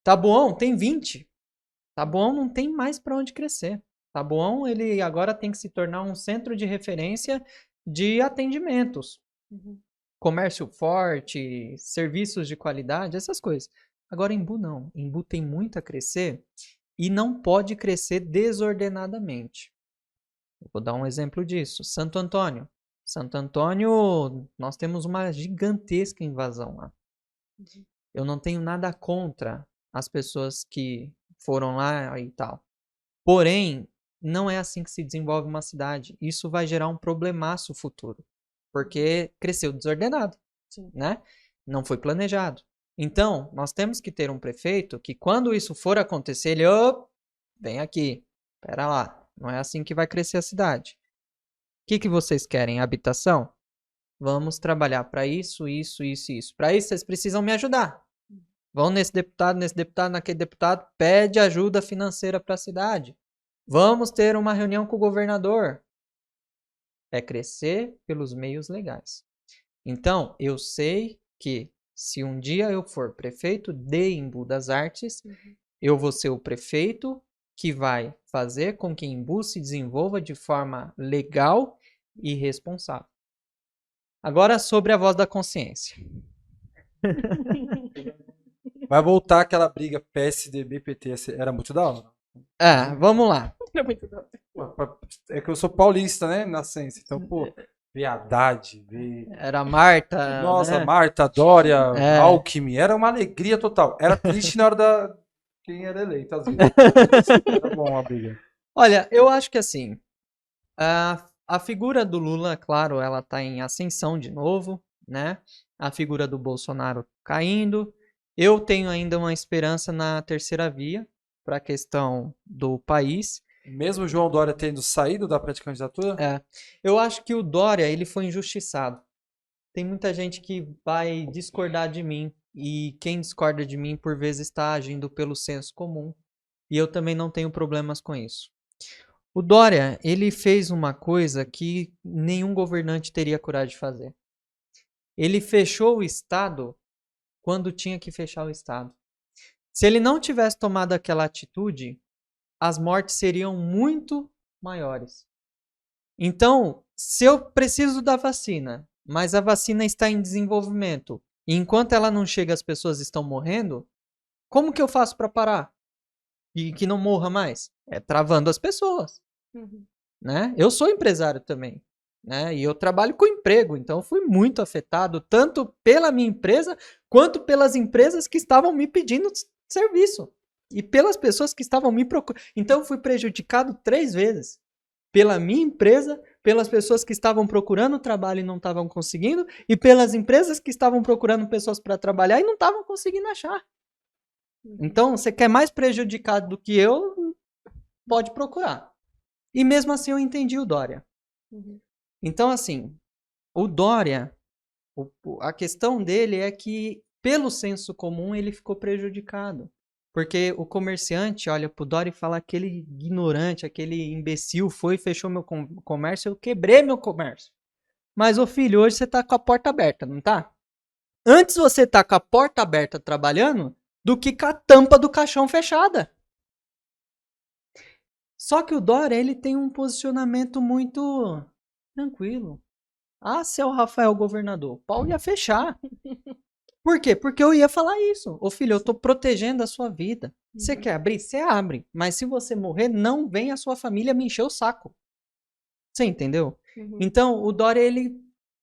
Taboão tem 20. Taboão não tem mais para onde crescer. Taboão, ele agora tem que se tornar um centro de referência de atendimentos. Comércio forte, serviços de qualidade, essas coisas. Agora, Embu não. Embu tem muito a crescer e não pode crescer desordenadamente. Eu vou dar um exemplo disso. Santo Antônio. Santo Antônio, nós temos uma gigantesca invasão lá. Eu não tenho nada contra as pessoas que foram lá e tal. Porém, não é assim que se desenvolve uma cidade. Isso vai gerar um problemaço futuro. Porque cresceu desordenado, Sim. né? Não foi planejado. Então, nós temos que ter um prefeito que quando isso for acontecer, ele, vem aqui, pera lá, não é assim que vai crescer a cidade. O que vocês querem? Habitação? Vamos trabalhar para isso, isso, isso, isso. Para isso, vocês precisam me ajudar. Vão nesse deputado, naquele deputado, pede ajuda financeira para a cidade. Vamos ter uma reunião com o governador. É crescer pelos meios legais. Então, eu sei que se um dia eu for prefeito de Embu das Artes, eu vou ser o prefeito que vai fazer com que Embu se desenvolva de forma legal e responsável. Agora, sobre a voz da consciência. Vai voltar aquela briga PSDB-PT, era muito da hora. Vamos lá. É muito bom. É que eu sou paulista, né, nascença. Então, pô, ver Haddad, ver... Era Marta. Nossa, né? Marta, Dória, Alckmin, era uma alegria total. Era triste na hora da... quem era eleito, às vezes. Era bom a briga. Olha, eu acho que assim, a figura do Lula, claro, ela está em ascensão de novo, né? A figura do Bolsonaro caindo. Eu tenho ainda uma esperança na terceira via para a questão do país. Mesmo o João Dória tendo saído da pré-candidatura? Eu acho que o Dória, ele foi injustiçado. Tem muita gente que vai discordar de mim, e quem discorda de mim, por vezes, está agindo pelo senso comum, e eu também não tenho problemas com isso. O Dória, ele fez uma coisa que nenhum governante teria coragem de fazer. Ele fechou o Estado quando tinha que fechar o Estado. Se ele não tivesse tomado aquela atitude, as mortes seriam muito maiores. Então, se eu preciso da vacina, mas a vacina está em desenvolvimento, e enquanto ela não chega, as pessoas estão morrendo, como que eu faço para parar? E que não morra mais? É travando as pessoas. Né? Eu sou empresário também. Né? E eu trabalho com emprego, então eu fui muito afetado, tanto pela minha empresa, quanto pelas empresas que estavam me pedindo serviço. E pelas pessoas que estavam me procurando. Então eu fui prejudicado 3 vezes. Pela minha empresa, pelas pessoas que estavam procurando trabalho e não estavam conseguindo, e pelas empresas que estavam procurando pessoas para trabalhar e não estavam conseguindo achar. Então, você quer mais prejudicado do que eu, pode procurar. E mesmo assim eu entendi o Dória. Então, assim, o Dória, a questão dele é que, pelo senso comum, ele ficou prejudicado. Porque o comerciante olha pro Dória e fala: aquele ignorante, aquele imbecil foi e fechou meu comércio, eu quebrei meu comércio. Mas, ô filho, hoje você tá com a porta aberta, não tá? Antes você tá com a porta aberta trabalhando do que com a tampa do caixão fechada. Só que o Dória, ele tem um posicionamento muito tranquilo. Se é o Rafael governador, o pau ia fechar. Por quê? Porque eu ia falar isso. Ô filho, eu tô protegendo a sua vida. Você quer abrir? Você abre. Mas se você morrer, não vem a sua família me encher o saco. Você entendeu? Então, o Dória, ele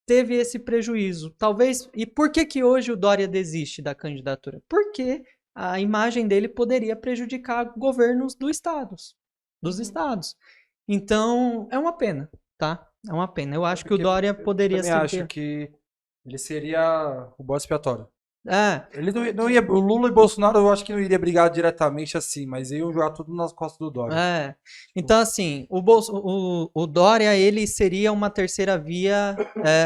teve esse prejuízo. Talvez... E por que hoje o Dória desiste da candidatura? Porque a imagem dele poderia prejudicar governos dos estados. Então, é uma pena, tá? É uma pena. Eu acho que o Dória poderia ser... Eu acho que ele seria o bode expiatório. Ele não ia, o Lula e Bolsonaro eu acho que não iria brigar diretamente assim, mas iam jogar tudo nas costas do Dória. Então, assim, o Dória, ele seria uma terceira via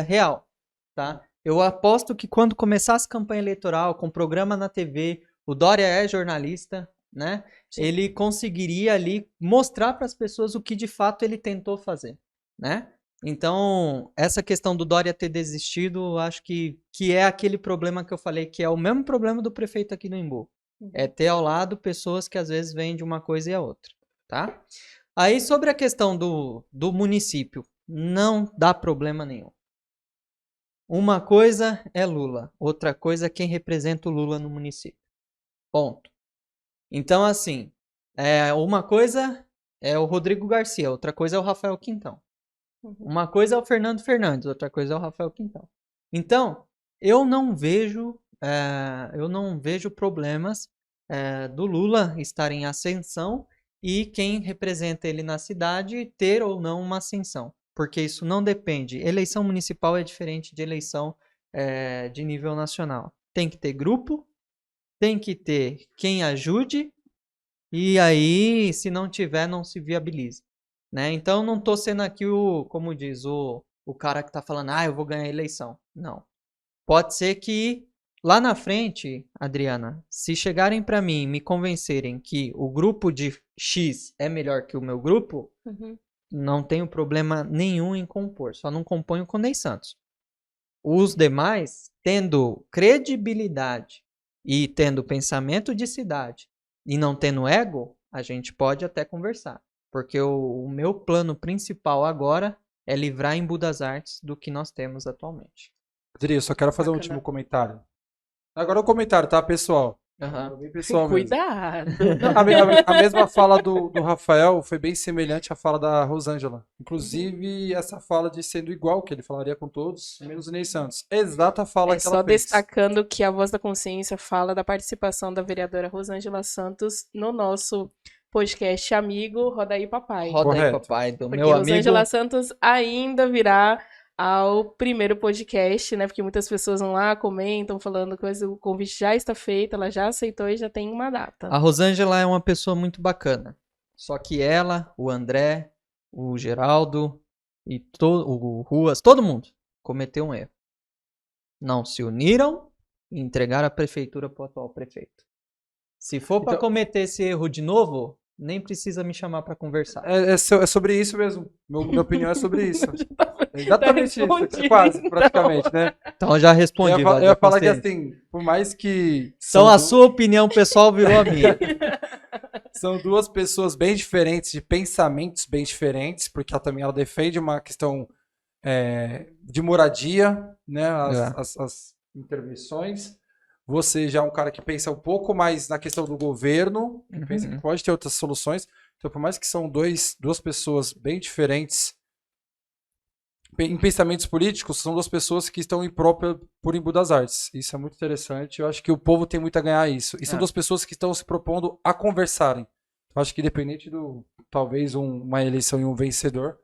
real, tá? Eu aposto que quando começasse a campanha eleitoral, com programa na TV, o Dória é jornalista, né? Sim. Ele conseguiria ali mostrar para as pessoas o que de fato ele tentou fazer, né? Então, essa questão do Dória ter desistido, acho que é aquele problema que eu falei, que é o mesmo problema do prefeito aqui no Embu. É ter ao lado pessoas que às vezes vêm de uma coisa e a outra, tá? Aí, sobre a questão do município, não dá problema nenhum. Uma coisa é Lula, outra coisa é quem representa o Lula no município. Ponto. Então, assim, Uma coisa é o Rodrigo Garcia, outra coisa é o Rafael Quintão. Uhum. Uma coisa é o Fernando Fernandes, outra coisa é o Rafael Quintão. Então, eu não vejo problemas do Lula estar em ascensão e quem representa ele na cidade ter ou não uma ascensão. Porque isso não depende. Eleição municipal é diferente de eleição de nível nacional. Tem que ter grupo, tem que ter quem ajude, e aí, se não tiver, não se viabiliza. Né? Então, não estou sendo aqui como diz, o cara que está falando, eu vou ganhar a eleição. Não. Pode ser que lá na frente, Adriana, se chegarem para mim e me convencerem que o grupo de X é melhor que o meu grupo, não tenho problema nenhum em compor. Só não componho com Ney Santos. Os demais, tendo credibilidade e tendo pensamento de cidade e não tendo ego, a gente pode até conversar. Porque o meu plano principal agora é livrar Embu das Artes do que nós temos atualmente. Adri, eu só quero fazer um último comentário. Agora o comentário, tá, pessoal? Bem pessoal mesmo. Cuidado. A mesma fala do Rafael foi bem semelhante à fala da Rosângela. Inclusive, essa fala de sendo igual, que ele falaria com todos, menos o Ney Santos. Exata fala que ela Só fez. destacando que a Voz da Consciência fala da participação da vereadora Rosângela Santos no nosso podcast amigo Roda aí Papai. Roda aí, Correto. papai, do Porque meu amigo. Rosângela Santos ainda virá ao primeiro podcast, né? Porque muitas pessoas vão lá, comentam, falando coisa, o convite já está feito, ela já aceitou e já tem uma data. A Rosângela é uma pessoa muito bacana. Só que ela, o André, o Geraldo e o Ruas, todo mundo cometeu um erro. Não se uniram e entregaram a prefeitura para o atual prefeito. Se for para cometer esse erro de novo, nem precisa me chamar para conversar. É sobre isso mesmo. Minha opinião é sobre isso. É exatamente isso. Quase, praticamente, né? Então eu já respondi. Eu ia falar que assim, por mais que... Então a sua opinião pessoal virou a minha. São duas pessoas bem diferentes, de pensamentos bem diferentes, porque ela defende uma questão de moradia, né? As intervenções. Você já é um cara que pensa um pouco mais na questão do governo, que pensa que pode ter outras soluções. Então, por mais que são duas pessoas bem diferentes em pensamentos políticos, são duas pessoas que estão por Embu das Artes. Isso é muito interessante. Eu acho que o povo tem muito a ganhar isso. E são duas pessoas que estão se propondo a conversarem. Eu acho que independente talvez uma eleição e um vencedor,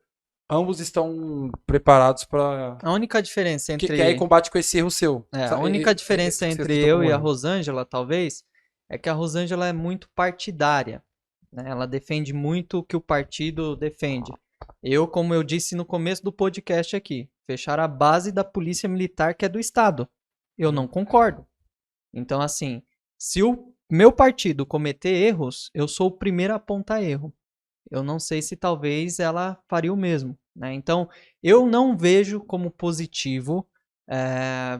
ambos estão preparados para... A única diferença entre... Que aí combate com esse erro seu. A única diferença entre eu e a Rosângela, talvez, é que a Rosângela é muito partidária. Né? Ela defende muito o que o partido defende. Eu, como eu disse no começo do podcast aqui, fechar a base da polícia militar que é do Estado. Eu não concordo. Então, assim, se o meu partido cometer erros, eu sou o primeiro a apontar erro. Eu não sei se talvez ela faria o mesmo. Né? Então, eu não vejo como positivo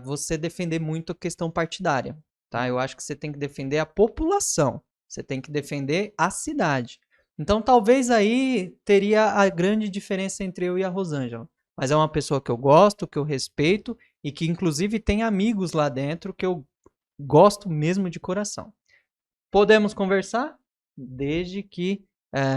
você defender muito a questão partidária. Tá? Eu acho que você tem que defender a população. Você tem que defender a cidade. Então, talvez aí teria a grande diferença entre eu e a Rosângela. Mas é uma pessoa que eu gosto, que eu respeito e que, inclusive, tem amigos lá dentro que eu gosto mesmo de coração. Podemos conversar desde que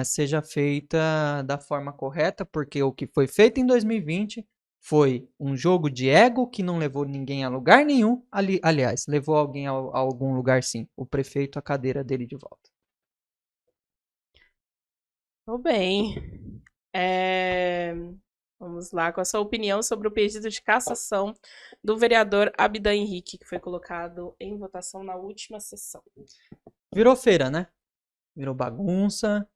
seja feita da forma correta, porque o que foi feito em 2020 foi um jogo de ego que não levou ninguém a lugar nenhum. Aliás, levou alguém a algum lugar sim. O prefeito, a cadeira dele de volta. Tudo bem. Vamos lá, com a sua opinião sobre o pedido de cassação do vereador Abdan Henrique, que foi colocado em votação na última sessão. Virou feira, né? Virou bagunça.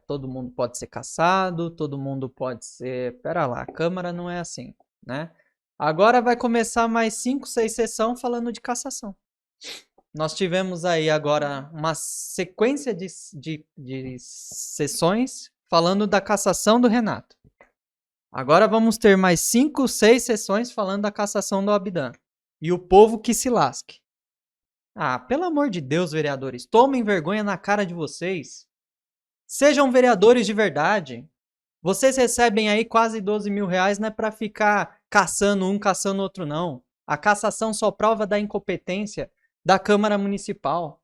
Todo mundo pode ser cassado, todo mundo pode ser... Pera lá, a Câmara não é assim, né? Agora vai começar mais 5, 6 sessões falando de cassação. Nós tivemos aí agora uma sequência de sessões falando da cassação do Renato. Agora vamos ter mais 5, 6 sessões falando da cassação do Abdan. E o povo que se lasque. Pelo amor de Deus, vereadores, tomem vergonha na cara de vocês. Sejam vereadores de verdade. Vocês recebem aí quase 12 mil reais, não é para ficar caçando um, caçando outro, não. A cassação só prova da incompetência da Câmara Municipal.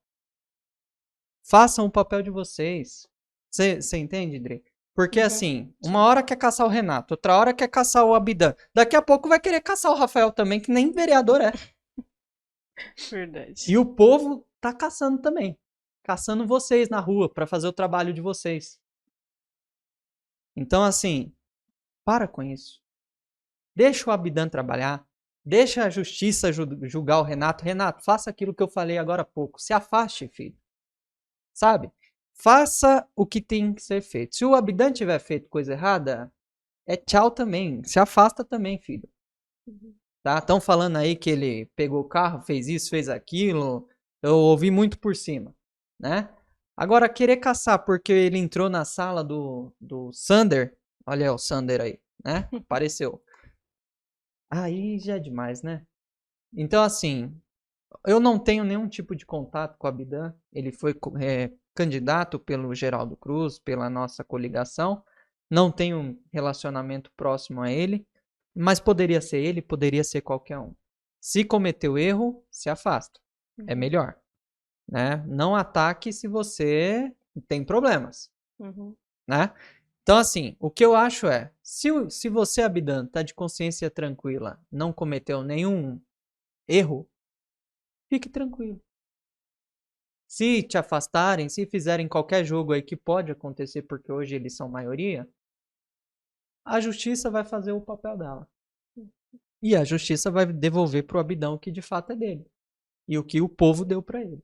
Façam o papel de vocês. Você entende, Dre? Porque assim, uma hora quer caçar o Renato, outra hora quer caçar o Abidan. Daqui a pouco vai querer caçar o Rafael também, que nem vereador é. Verdade. E o povo tá caçando também. Caçando vocês na rua pra fazer o trabalho de vocês. Então, assim, para com isso. Deixa o Abidan trabalhar. Deixa a justiça julgar o Renato. Renato, faça aquilo que eu falei agora há pouco. Se afaste, filho. Sabe? Faça o que tem que ser feito. Se o Abidan tiver feito coisa errada, é tchau também. Se afasta também, filho. Tá? Estão falando aí que ele pegou o carro, fez isso, fez aquilo. Eu ouvi muito por cima, né? Agora, querer caçar porque ele entrou na sala do Sander. Olha aí o Sander aí, né? Apareceu. Aí já é demais, né? Então, assim, eu não tenho nenhum tipo de contato com o Abidan. Ele foi candidato pelo Geraldo Cruz, pela nossa coligação. Não tenho um relacionamento próximo a ele. Mas poderia ser ele, poderia ser qualquer um. Se cometeu erro, se afasta. É melhor. Né? Não ataque se você tem problemas. Né? Então, assim, o que eu acho é, se você, Abidan, tá de consciência tranquila, não cometeu nenhum erro, fique tranquilo. Se te afastarem, se fizerem qualquer jogo aí que pode acontecer, porque hoje eles são maioria, a justiça vai fazer o papel dela. E a justiça vai devolver pro Abidan o que de fato é dele. E o que o povo deu para ele.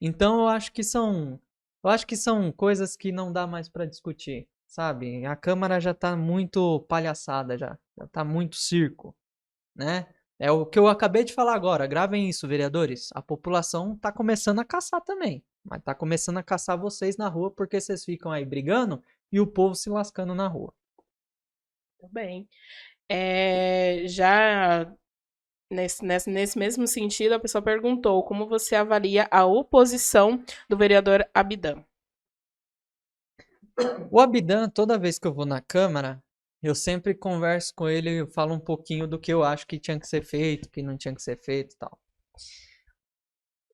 Então eu acho que são coisas que não dá mais para discutir, sabe? A Câmara já tá muito palhaçada já tá muito circo, né? É o que eu acabei de falar agora, gravem isso, vereadores. A população tá começando a caçar também, mas tá começando a caçar vocês na rua porque vocês ficam aí brigando e o povo se lascando na rua. Muito bem. Já nesse mesmo sentido, a pessoa perguntou como você avalia a oposição do vereador Abidan. O Abidan, toda vez que eu vou na Câmara, eu sempre converso com ele e falo um pouquinho do que eu acho que tinha que ser feito, que não tinha que ser feito e tal.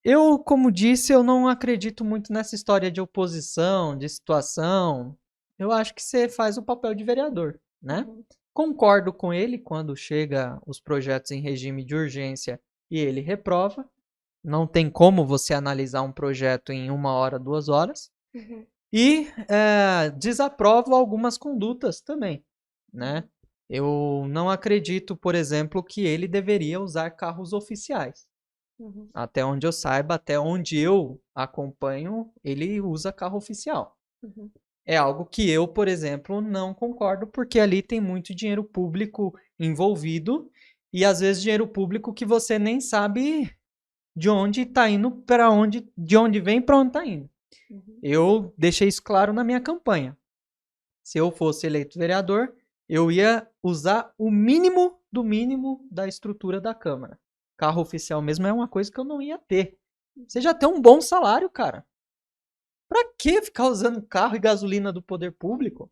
Eu, como disse, eu não acredito muito nessa história de oposição, de situação. Eu acho que você faz o papel de vereador, né? Concordo com ele quando chega os projetos em regime de urgência e ele reprova. Não tem como você analisar um projeto em 1 hora, 2 horas. E desaprovo algumas condutas também, né? Eu não acredito, por exemplo, que ele deveria usar carros oficiais. Até onde eu saiba, até onde eu acompanho, ele usa carro oficial. É algo que eu, por exemplo, não concordo, porque ali tem muito dinheiro público envolvido e às vezes dinheiro público que você nem sabe de onde está indo, para onde, de onde vem, para onde está indo. Eu deixei isso claro na minha campanha. Se eu fosse eleito vereador, eu ia usar o mínimo do mínimo da estrutura da Câmara. Carro oficial mesmo é uma coisa que eu não ia ter. Você já tem um bom salário, cara. Pra que ficar usando carro e gasolina do poder público?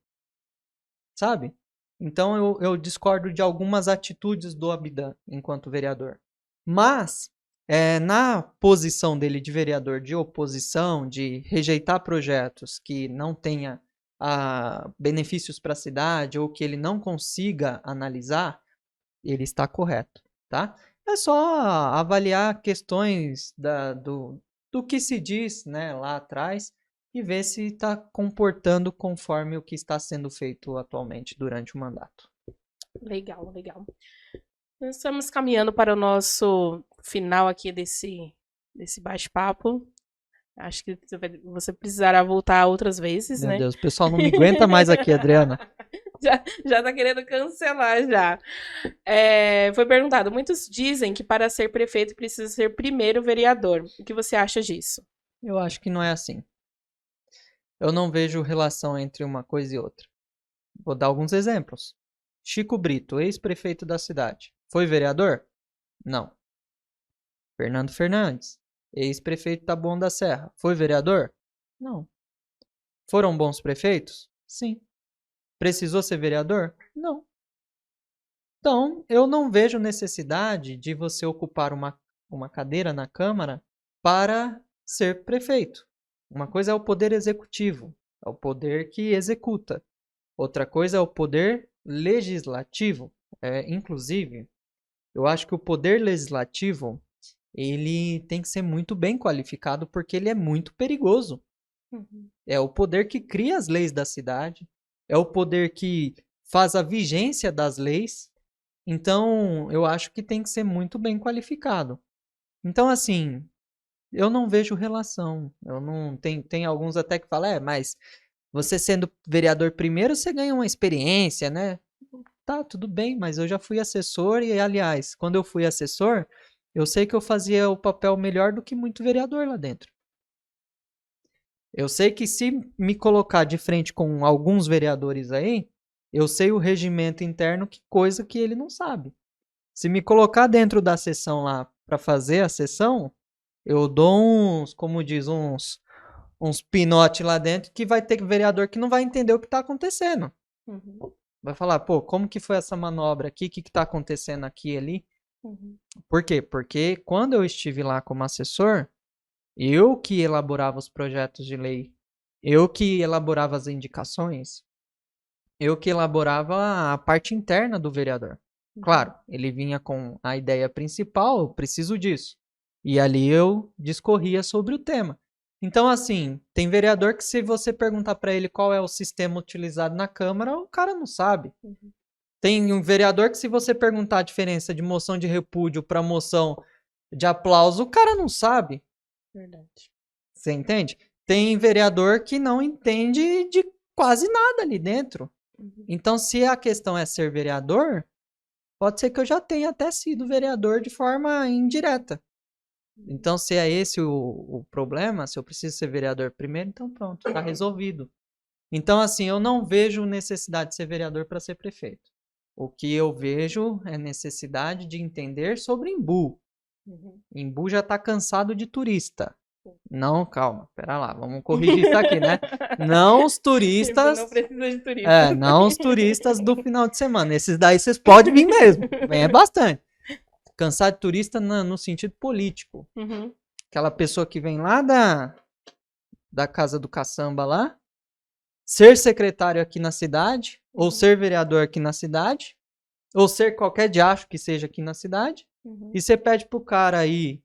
Sabe? Então eu discordo de algumas atitudes do Abidan enquanto vereador. Mas, na posição dele de vereador de oposição, de rejeitar projetos que não tenha benefícios para a cidade ou que ele não consiga analisar, ele está correto, tá? É só avaliar questões do que se diz, né, lá atrás e ver se está comportando conforme o que está sendo feito atualmente durante o mandato. Legal, legal. Nós estamos caminhando para o nosso final aqui desse bate-papo. Acho que você precisará voltar outras vezes, Meu né? Deus, o pessoal não me aguenta mais aqui, Adriana. Já tá querendo cancelar já. Foi perguntado, muitos dizem que para ser prefeito precisa ser primeiro vereador. O que você acha disso? Eu acho que não é assim. Eu não vejo relação entre uma coisa e outra. Vou dar alguns exemplos. Chico Brito, ex-prefeito da cidade. Foi vereador? Não. Fernando Fernandes, ex-prefeito Taboão da Serra. Foi vereador? Não. Foram bons prefeitos? Sim. Precisou ser vereador? Não. Então, eu não vejo necessidade de você ocupar uma cadeira na Câmara para ser prefeito. Uma coisa é o poder executivo, é o poder que executa. Outra coisa é o poder legislativo. Inclusive, eu acho que o poder legislativo, ele tem que ser muito bem qualificado porque ele é muito perigoso. É o poder que cria as leis da cidade, é o poder que faz a vigência das leis. Então, eu acho que tem que ser muito bem qualificado. Então, assim, eu não vejo relação. Eu não tem alguns até que falam, mas você sendo vereador primeiro, você ganha uma experiência, né? Tá, tudo bem, mas eu já fui assessor e, aliás, quando eu fui assessor, eu sei que eu fazia o papel melhor do que muito vereador lá dentro. Eu sei que se me colocar de frente com alguns vereadores aí, eu sei o regimento interno, que coisa que ele não sabe. Se me colocar dentro da sessão lá para fazer a sessão, eu dou como diz, uns pinote lá dentro que vai ter vereador que não vai entender o que está acontecendo. Vai falar, pô, como que foi essa manobra aqui? O que está acontecendo aqui e ali? Por quê? Porque quando eu estive lá como assessor, eu que elaborava os projetos de lei, eu que elaborava as indicações, eu que elaborava a parte interna do vereador. Claro, ele vinha com a ideia principal, eu preciso disso. E ali eu discorria sobre o tema. Então, assim, tem vereador que se você perguntar para ele qual é o sistema utilizado na Câmara, o cara não sabe. Tem um vereador que se você perguntar a diferença de moção de repúdio para moção de aplauso, o cara não sabe. Verdade. Você entende? Tem vereador que não entende de quase nada ali dentro. Então, se a questão é ser vereador, pode ser que eu já tenha até sido vereador de forma indireta. Então, se é esse o problema, se eu preciso ser vereador primeiro, então pronto, está resolvido. Então, assim, eu não vejo necessidade de ser vereador para ser prefeito. O que eu vejo é necessidade de entender sobre Embu. Embu já está cansado de turista. Não, calma, pera lá, vamos corrigir isso aqui, né? Não os turistas. Não precisa de turista. Não os turistas do final de semana. Esses daí vocês podem vir mesmo. Vem bastante. Cansado de turista no sentido político. Aquela pessoa que vem lá da casa do caçamba lá, ser secretário aqui na cidade, ou ser vereador aqui na cidade, ou ser qualquer diacho que seja aqui na cidade, e você pede pro cara aí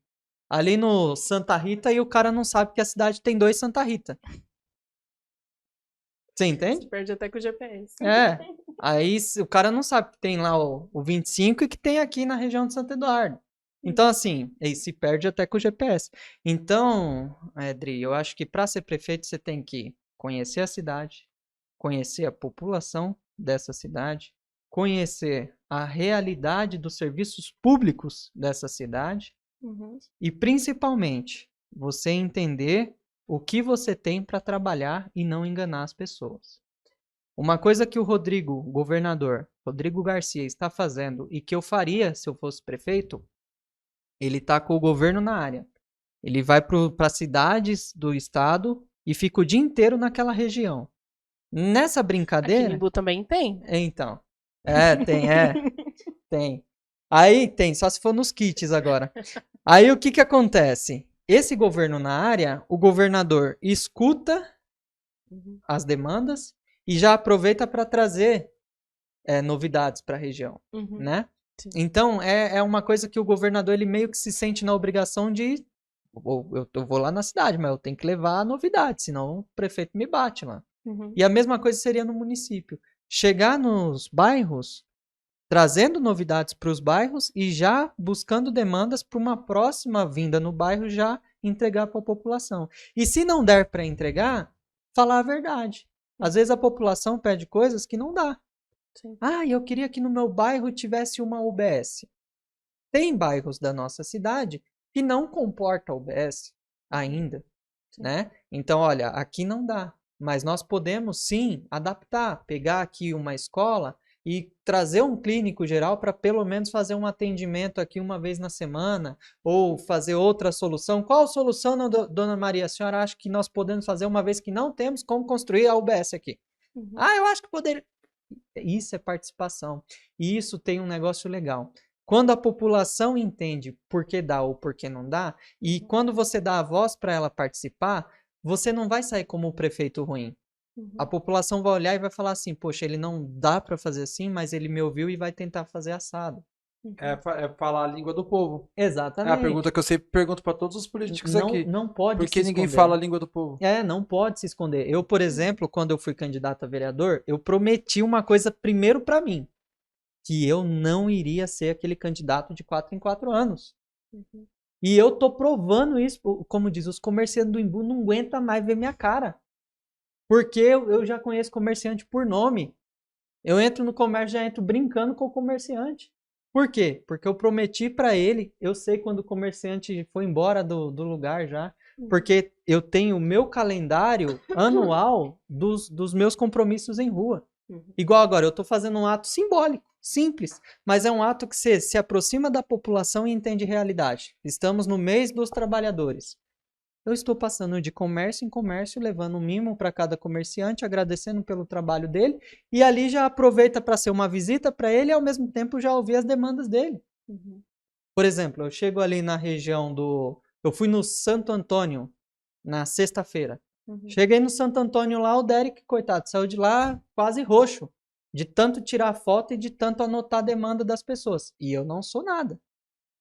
ali no Santa Rita e o cara não sabe que a cidade tem 2 Santa Rita. Você entende? Você perde até com o GPS. Aí o cara não sabe que tem lá o 25 e que tem aqui na região de Santo Eduardo. Então, assim, aí se perde até com o GPS. Então, Edri, eu acho que para ser prefeito você tem que conhecer a cidade, conhecer a população dessa cidade, conhecer a realidade dos serviços públicos dessa cidade e, principalmente, você entender o que você tem para trabalhar e não enganar as pessoas. Uma coisa que o governador Rodrigo Garcia, está fazendo e que eu faria se eu fosse prefeito, ele está com o governo na área. Ele vai para cidades do estado e fica o dia inteiro naquela região. Nessa brincadeira... Aqui em Embu também tem. Então. Tem. Aí tem, só se for nos kits agora. Aí o que acontece? Esse governo na área, o governador escuta as demandas e já aproveita para trazer novidades para a região, né? Sim. Então, é uma coisa que o governador ele meio que se sente na obrigação de eu vou lá na cidade, mas eu tenho que levar a novidade, senão o prefeito me bate lá. E a mesma coisa seria no município. Chegar nos bairros, trazendo novidades para os bairros e já buscando demandas para uma próxima vinda no bairro já entregar para a população. E se não der para entregar, falar a verdade. Às vezes a população pede coisas que não dá. Sim. Eu queria que no meu bairro tivesse uma UBS. Tem bairros da nossa cidade que não comporta UBS ainda, né? Então, olha, aqui não dá, mas nós podemos sim adaptar, pegar aqui uma escola e trazer um clínico geral para pelo menos fazer um atendimento aqui uma vez na semana ou fazer outra solução. Qual solução, dona Maria, a senhora acha que nós podemos fazer uma vez que não temos como construir a UBS aqui? Eu acho que poderia... Isso é participação. E isso tem um negócio legal. Quando a população entende por que dá ou por que não dá, e quando você dá a voz para ela participar, você não vai sair como o prefeito ruim. A população vai olhar e vai falar assim, poxa, ele não dá para fazer assim, mas ele me ouviu e vai tentar fazer assado. É falar a língua do povo. É a Exatamente. pergunta que eu sempre pergunto para todos os políticos aqui. Não pode Por que se ninguém esconder. fala a língua do povo? Não pode se esconder. Eu, por exemplo, quando eu fui candidato a vereador, eu prometi uma coisa primeiro para mim, que eu não iria ser aquele candidato de 4 em 4 anos. E eu tô provando isso, como diz, os comerciantes do Embu não aguentam mais ver minha cara. Porque eu já conheço comerciante por nome. Eu entro no comércio, já entro brincando com o comerciante. Por quê? Porque eu prometi para ele, eu sei quando o comerciante foi embora do lugar já, porque eu tenho o meu calendário anual dos meus compromissos em rua. Igual agora, eu estou fazendo um ato simbólico, simples, mas é um ato que se aproxima da população e entende realidade. Estamos no mês dos trabalhadores. Eu estou passando de comércio em comércio, levando um mimo para cada comerciante, agradecendo pelo trabalho dele, e ali já aproveita para ser uma visita para ele e ao mesmo tempo já ouvir as demandas dele. Por exemplo, eu chego ali na região do... Eu fui no Santo Antônio na sexta-feira. Cheguei no Santo Antônio lá, o Derek, coitado, saiu de lá quase roxo, de tanto tirar foto e de tanto anotar a demanda das pessoas. E eu não sou nada.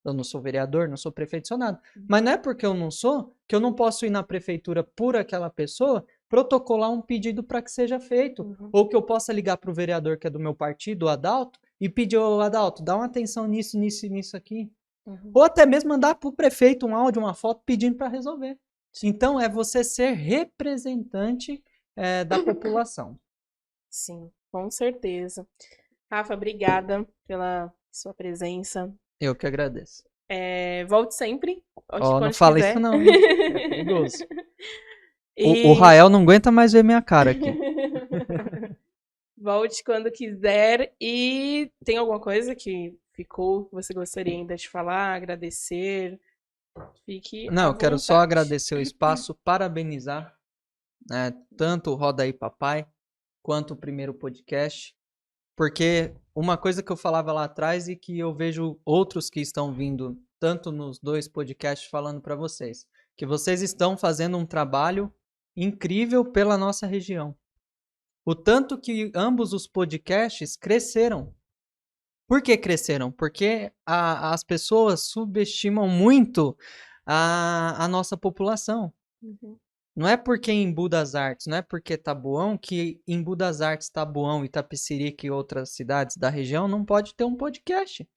Eu não sou vereador, não sou prefeito, sou nada. Mas não é porque eu não sou, que eu não posso ir na prefeitura por aquela pessoa, protocolar um pedido para que seja feito. Ou que eu possa ligar para o vereador que é do meu partido, o Adalto, e pedir, ô Adalto, dá uma atenção nisso, nisso e nisso aqui. Ou até mesmo mandar para o prefeito um áudio, uma foto pedindo para resolver. Então é você ser representante da população. Sim, com certeza. Rafa, obrigada pela sua presença. Eu que agradeço. Volte sempre. Não fala isso não, hein? É perigoso. E... O Rael não aguenta mais ver minha cara aqui. Volte quando quiser. E tem alguma coisa que ficou, que você gostaria ainda de falar, agradecer? Fique Não, à eu quero só vontade. agradecer o espaço, parabenizar tanto o Roda aí Papai, quanto o primeiro podcast. Porque uma coisa que eu falava lá atrás e que eu vejo outros que estão vindo, tanto nos 2 podcasts, falando para vocês, que vocês estão fazendo um trabalho incrível pela nossa região. O tanto que ambos os podcasts cresceram. Por que cresceram? Porque as pessoas subestimam muito a nossa população. Não é porque em Embu das Artes, não é porque Taboão, que em Embu das Artes, Taboão, Itapecerica e outras cidades da região não pode ter um podcast.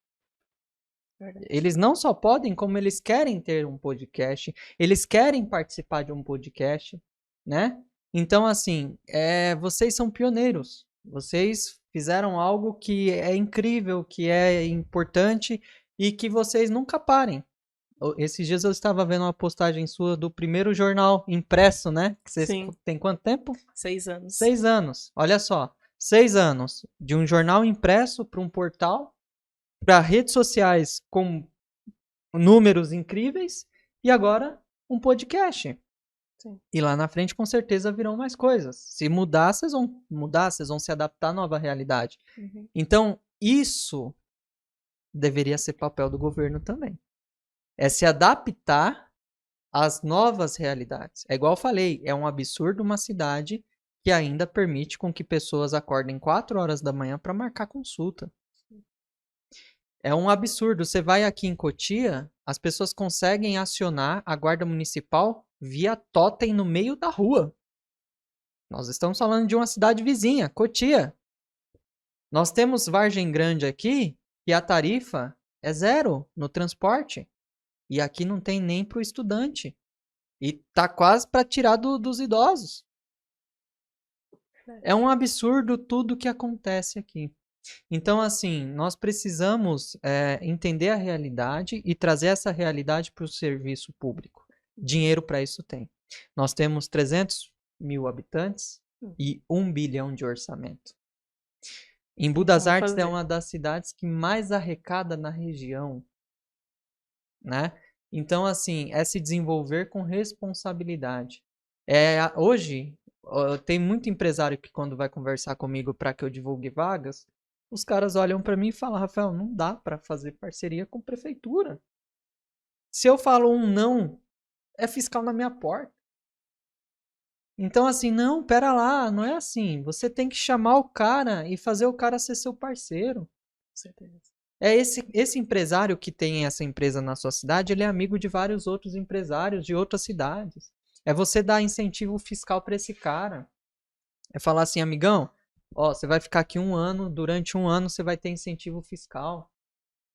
Eles não só podem, como eles querem ter um podcast, eles querem participar de um podcast, né? Então, assim, vocês são pioneiros. Vocês fizeram algo que é incrível, que é importante e que vocês nunca parem. Esses dias eu estava vendo uma postagem sua do primeiro jornal impresso, né? Que você tem quanto tempo? 6 anos. 6 anos. Olha só, 6 anos de um jornal impresso para um portal, para redes sociais com números incríveis e agora um podcast. Sim. E lá na frente com certeza virão mais coisas. Se mudar, vocês vão mudar, vocês vão se adaptar à nova realidade. Então, isso deveria ser papel do governo também. É se adaptar às novas realidades. É igual eu falei, é um absurdo uma cidade que ainda permite com que pessoas acordem 4 horas da manhã para marcar consulta. É um absurdo. Você vai aqui em Cotia, as pessoas conseguem acionar a guarda municipal via totem no meio da rua. Nós estamos falando de uma cidade vizinha, Cotia. Nós temos Vargem Grande aqui e a tarifa é 0 no transporte. E aqui não tem nem para o estudante. E tá quase para tirar dos idosos. É um absurdo tudo que acontece aqui. Então, assim, nós precisamos entender a realidade e trazer essa realidade para o serviço público. Dinheiro para isso tem. Nós temos 300 mil habitantes e 1 bilhão de orçamento. Embu das Artes é uma das cidades que mais arrecada na região, né? Então, assim, é se desenvolver com responsabilidade. Hoje, tem muito empresário que quando vai conversar comigo para que eu divulgue vagas, os caras olham para mim e falam, Rafael, não dá para fazer parceria com prefeitura. Se eu falo um não, é fiscal na minha porta. Então, assim, não, pera lá, não é assim. Você tem que chamar o cara e fazer o cara ser seu parceiro. Com certeza. É esse empresário que tem essa empresa na sua cidade, ele é amigo de vários outros empresários de outras cidades. É você dar incentivo fiscal para esse cara. É falar assim, amigão, ó, você vai ficar aqui 1 ano, durante 1 ano você vai ter incentivo fiscal.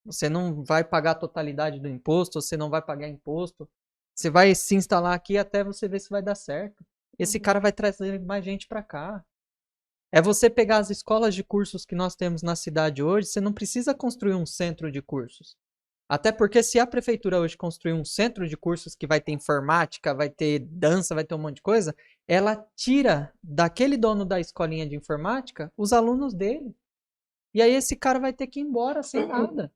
Você não vai pagar a totalidade do imposto, você não vai pagar imposto. Você vai se instalar aqui até você ver se vai dar certo. Esse cara vai trazer mais gente para cá. É você pegar as escolas de cursos que nós temos na cidade hoje, você não precisa construir um centro de cursos. Até porque se a prefeitura hoje construir um centro de cursos que vai ter informática, vai ter dança, vai ter um monte de coisa, ela tira daquele dono da escolinha de informática os alunos dele. E aí esse cara vai ter que ir embora sem nada.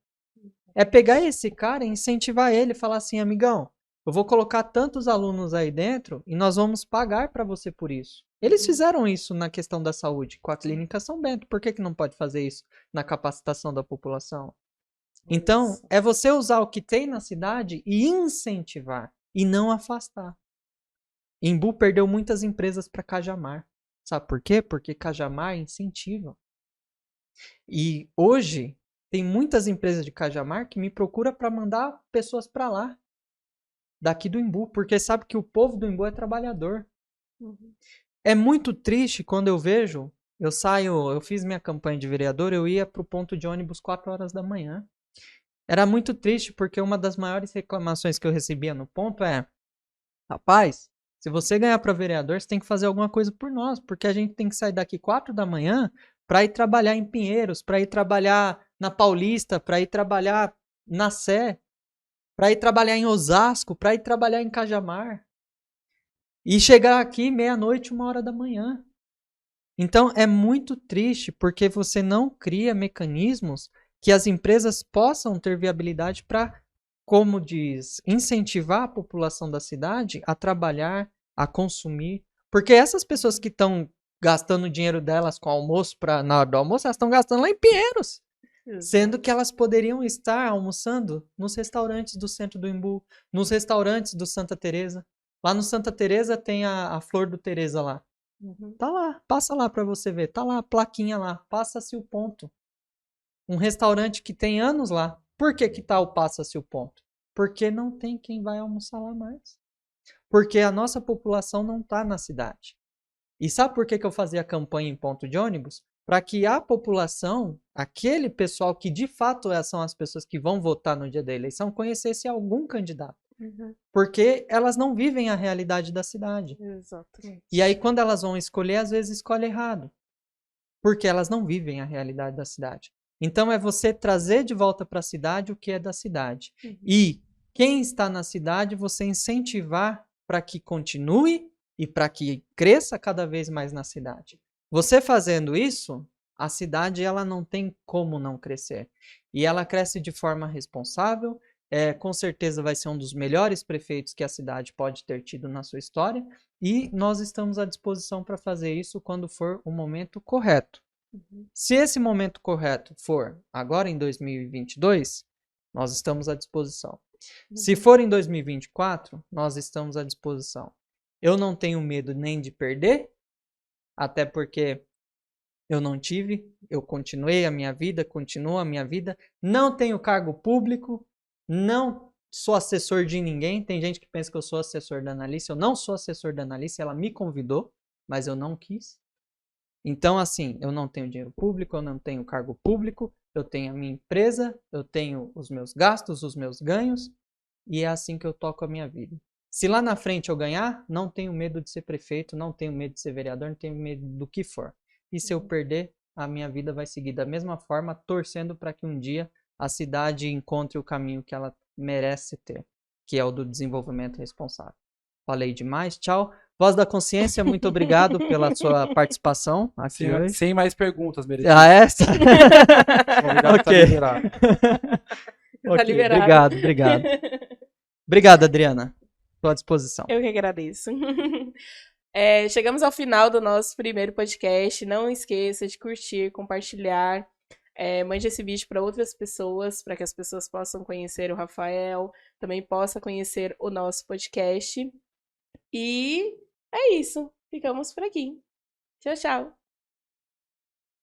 É pegar esse cara e incentivar ele, falar assim, amigão, eu vou colocar tantos alunos aí dentro e nós vamos pagar para você por isso. Eles fizeram isso na questão da saúde com a Clínica São Bento. Por que não pode fazer isso na capacitação da população? Então, é você usar o que tem na cidade e incentivar e não afastar. Embu perdeu muitas empresas para Cajamar. Sabe por quê? Porque Cajamar incentiva. E hoje tem muitas empresas de Cajamar que me procuram para mandar pessoas para lá, daqui do Embu, porque sabe que o povo do Embu é trabalhador. É muito triste quando eu vejo, eu fiz minha campanha de vereador, eu ia para o ponto de ônibus 4 horas da manhã. Era muito triste porque uma das maiores reclamações que eu recebia no ponto é, rapaz, se você ganhar para vereador, você tem que fazer alguma coisa por nós, porque a gente tem que sair daqui 4 da manhã para ir trabalhar em Pinheiros, para ir trabalhar na Paulista, para ir trabalhar na Sé, para ir trabalhar em Osasco, para ir trabalhar em Cajamar. E chegar aqui meia-noite, 1 hora da manhã. Então é muito triste porque você não cria mecanismos que as empresas possam ter viabilidade para, como diz, incentivar a população da cidade a trabalhar, a consumir. Porque essas pessoas que estão gastando o dinheiro delas com almoço na hora do almoço, elas estão gastando lá em Pinheiros. Sendo que elas poderiam estar almoçando nos restaurantes do centro do Embu, nos restaurantes do Santa Teresa. Lá no Santa Teresa tem a Flor do Teresa lá. Tá lá, passa lá para você ver. Tá lá a plaquinha lá, passa-se o ponto. Um restaurante que tem anos lá. Por que que tá o passa-se o ponto? Porque não tem quem vai almoçar lá mais. Porque a nossa população não tá na cidade. E sabe por que que eu fazia campanha em ponto de ônibus? Para que a população, aquele pessoal que de fato são as pessoas que vão votar no dia da eleição, conhecesse algum candidato. Porque elas não vivem a realidade da cidade. Exatamente. E aí, quando elas vão escolher, às vezes escolhem errado. Porque elas não vivem a realidade da cidade. Então, é você trazer de volta para a cidade o que é da cidade. E quem está na cidade, você incentivar para que continue e para que cresça cada vez mais na cidade. Você fazendo isso, a cidade ela não tem como não crescer. E ela cresce de forma responsável. Com certeza vai ser um dos melhores prefeitos que a cidade pode ter tido na sua história, e nós estamos à disposição para fazer isso quando for o momento correto. Se esse momento correto for agora em 2022, nós estamos à disposição. Se for em 2024, nós estamos à disposição. Eu não tenho medo nem de perder, até porque eu não tive, eu continuei a minha vida, continuo a minha vida, não tenho cargo público, não sou assessor de ninguém. Tem gente que pensa que eu sou assessor da Analice. Eu não sou assessor da Analice. Ela me convidou, mas eu não quis. Então, assim, eu não tenho dinheiro público, eu não tenho cargo público, eu tenho a minha empresa, eu tenho os meus gastos, os meus ganhos, e é assim que eu toco a minha vida. Se lá na frente eu ganhar, não tenho medo de ser prefeito, não tenho medo de ser vereador, não tenho medo do que for. E se eu perder, a minha vida vai seguir da mesma forma, torcendo para que um dia a cidade encontre o caminho que ela merece ter, que é o do desenvolvimento responsável. Falei demais, tchau. Voz da Consciência, muito obrigado pela sua participação aqui hoje. Sem mais perguntas, Meriti. Ah, essa? Obrigado, tá liberado. Tá liberado. Obrigado. Obrigado, Adriana. Estou à disposição. Eu que agradeço. Chegamos ao final do nosso primeiro podcast. Não esqueça de curtir, compartilhar. Mande esse vídeo para outras pessoas, para que as pessoas possam conhecer o Rafael, também possa conhecer o nosso podcast. E é isso. ficamos por aqui. Tchau, tchau.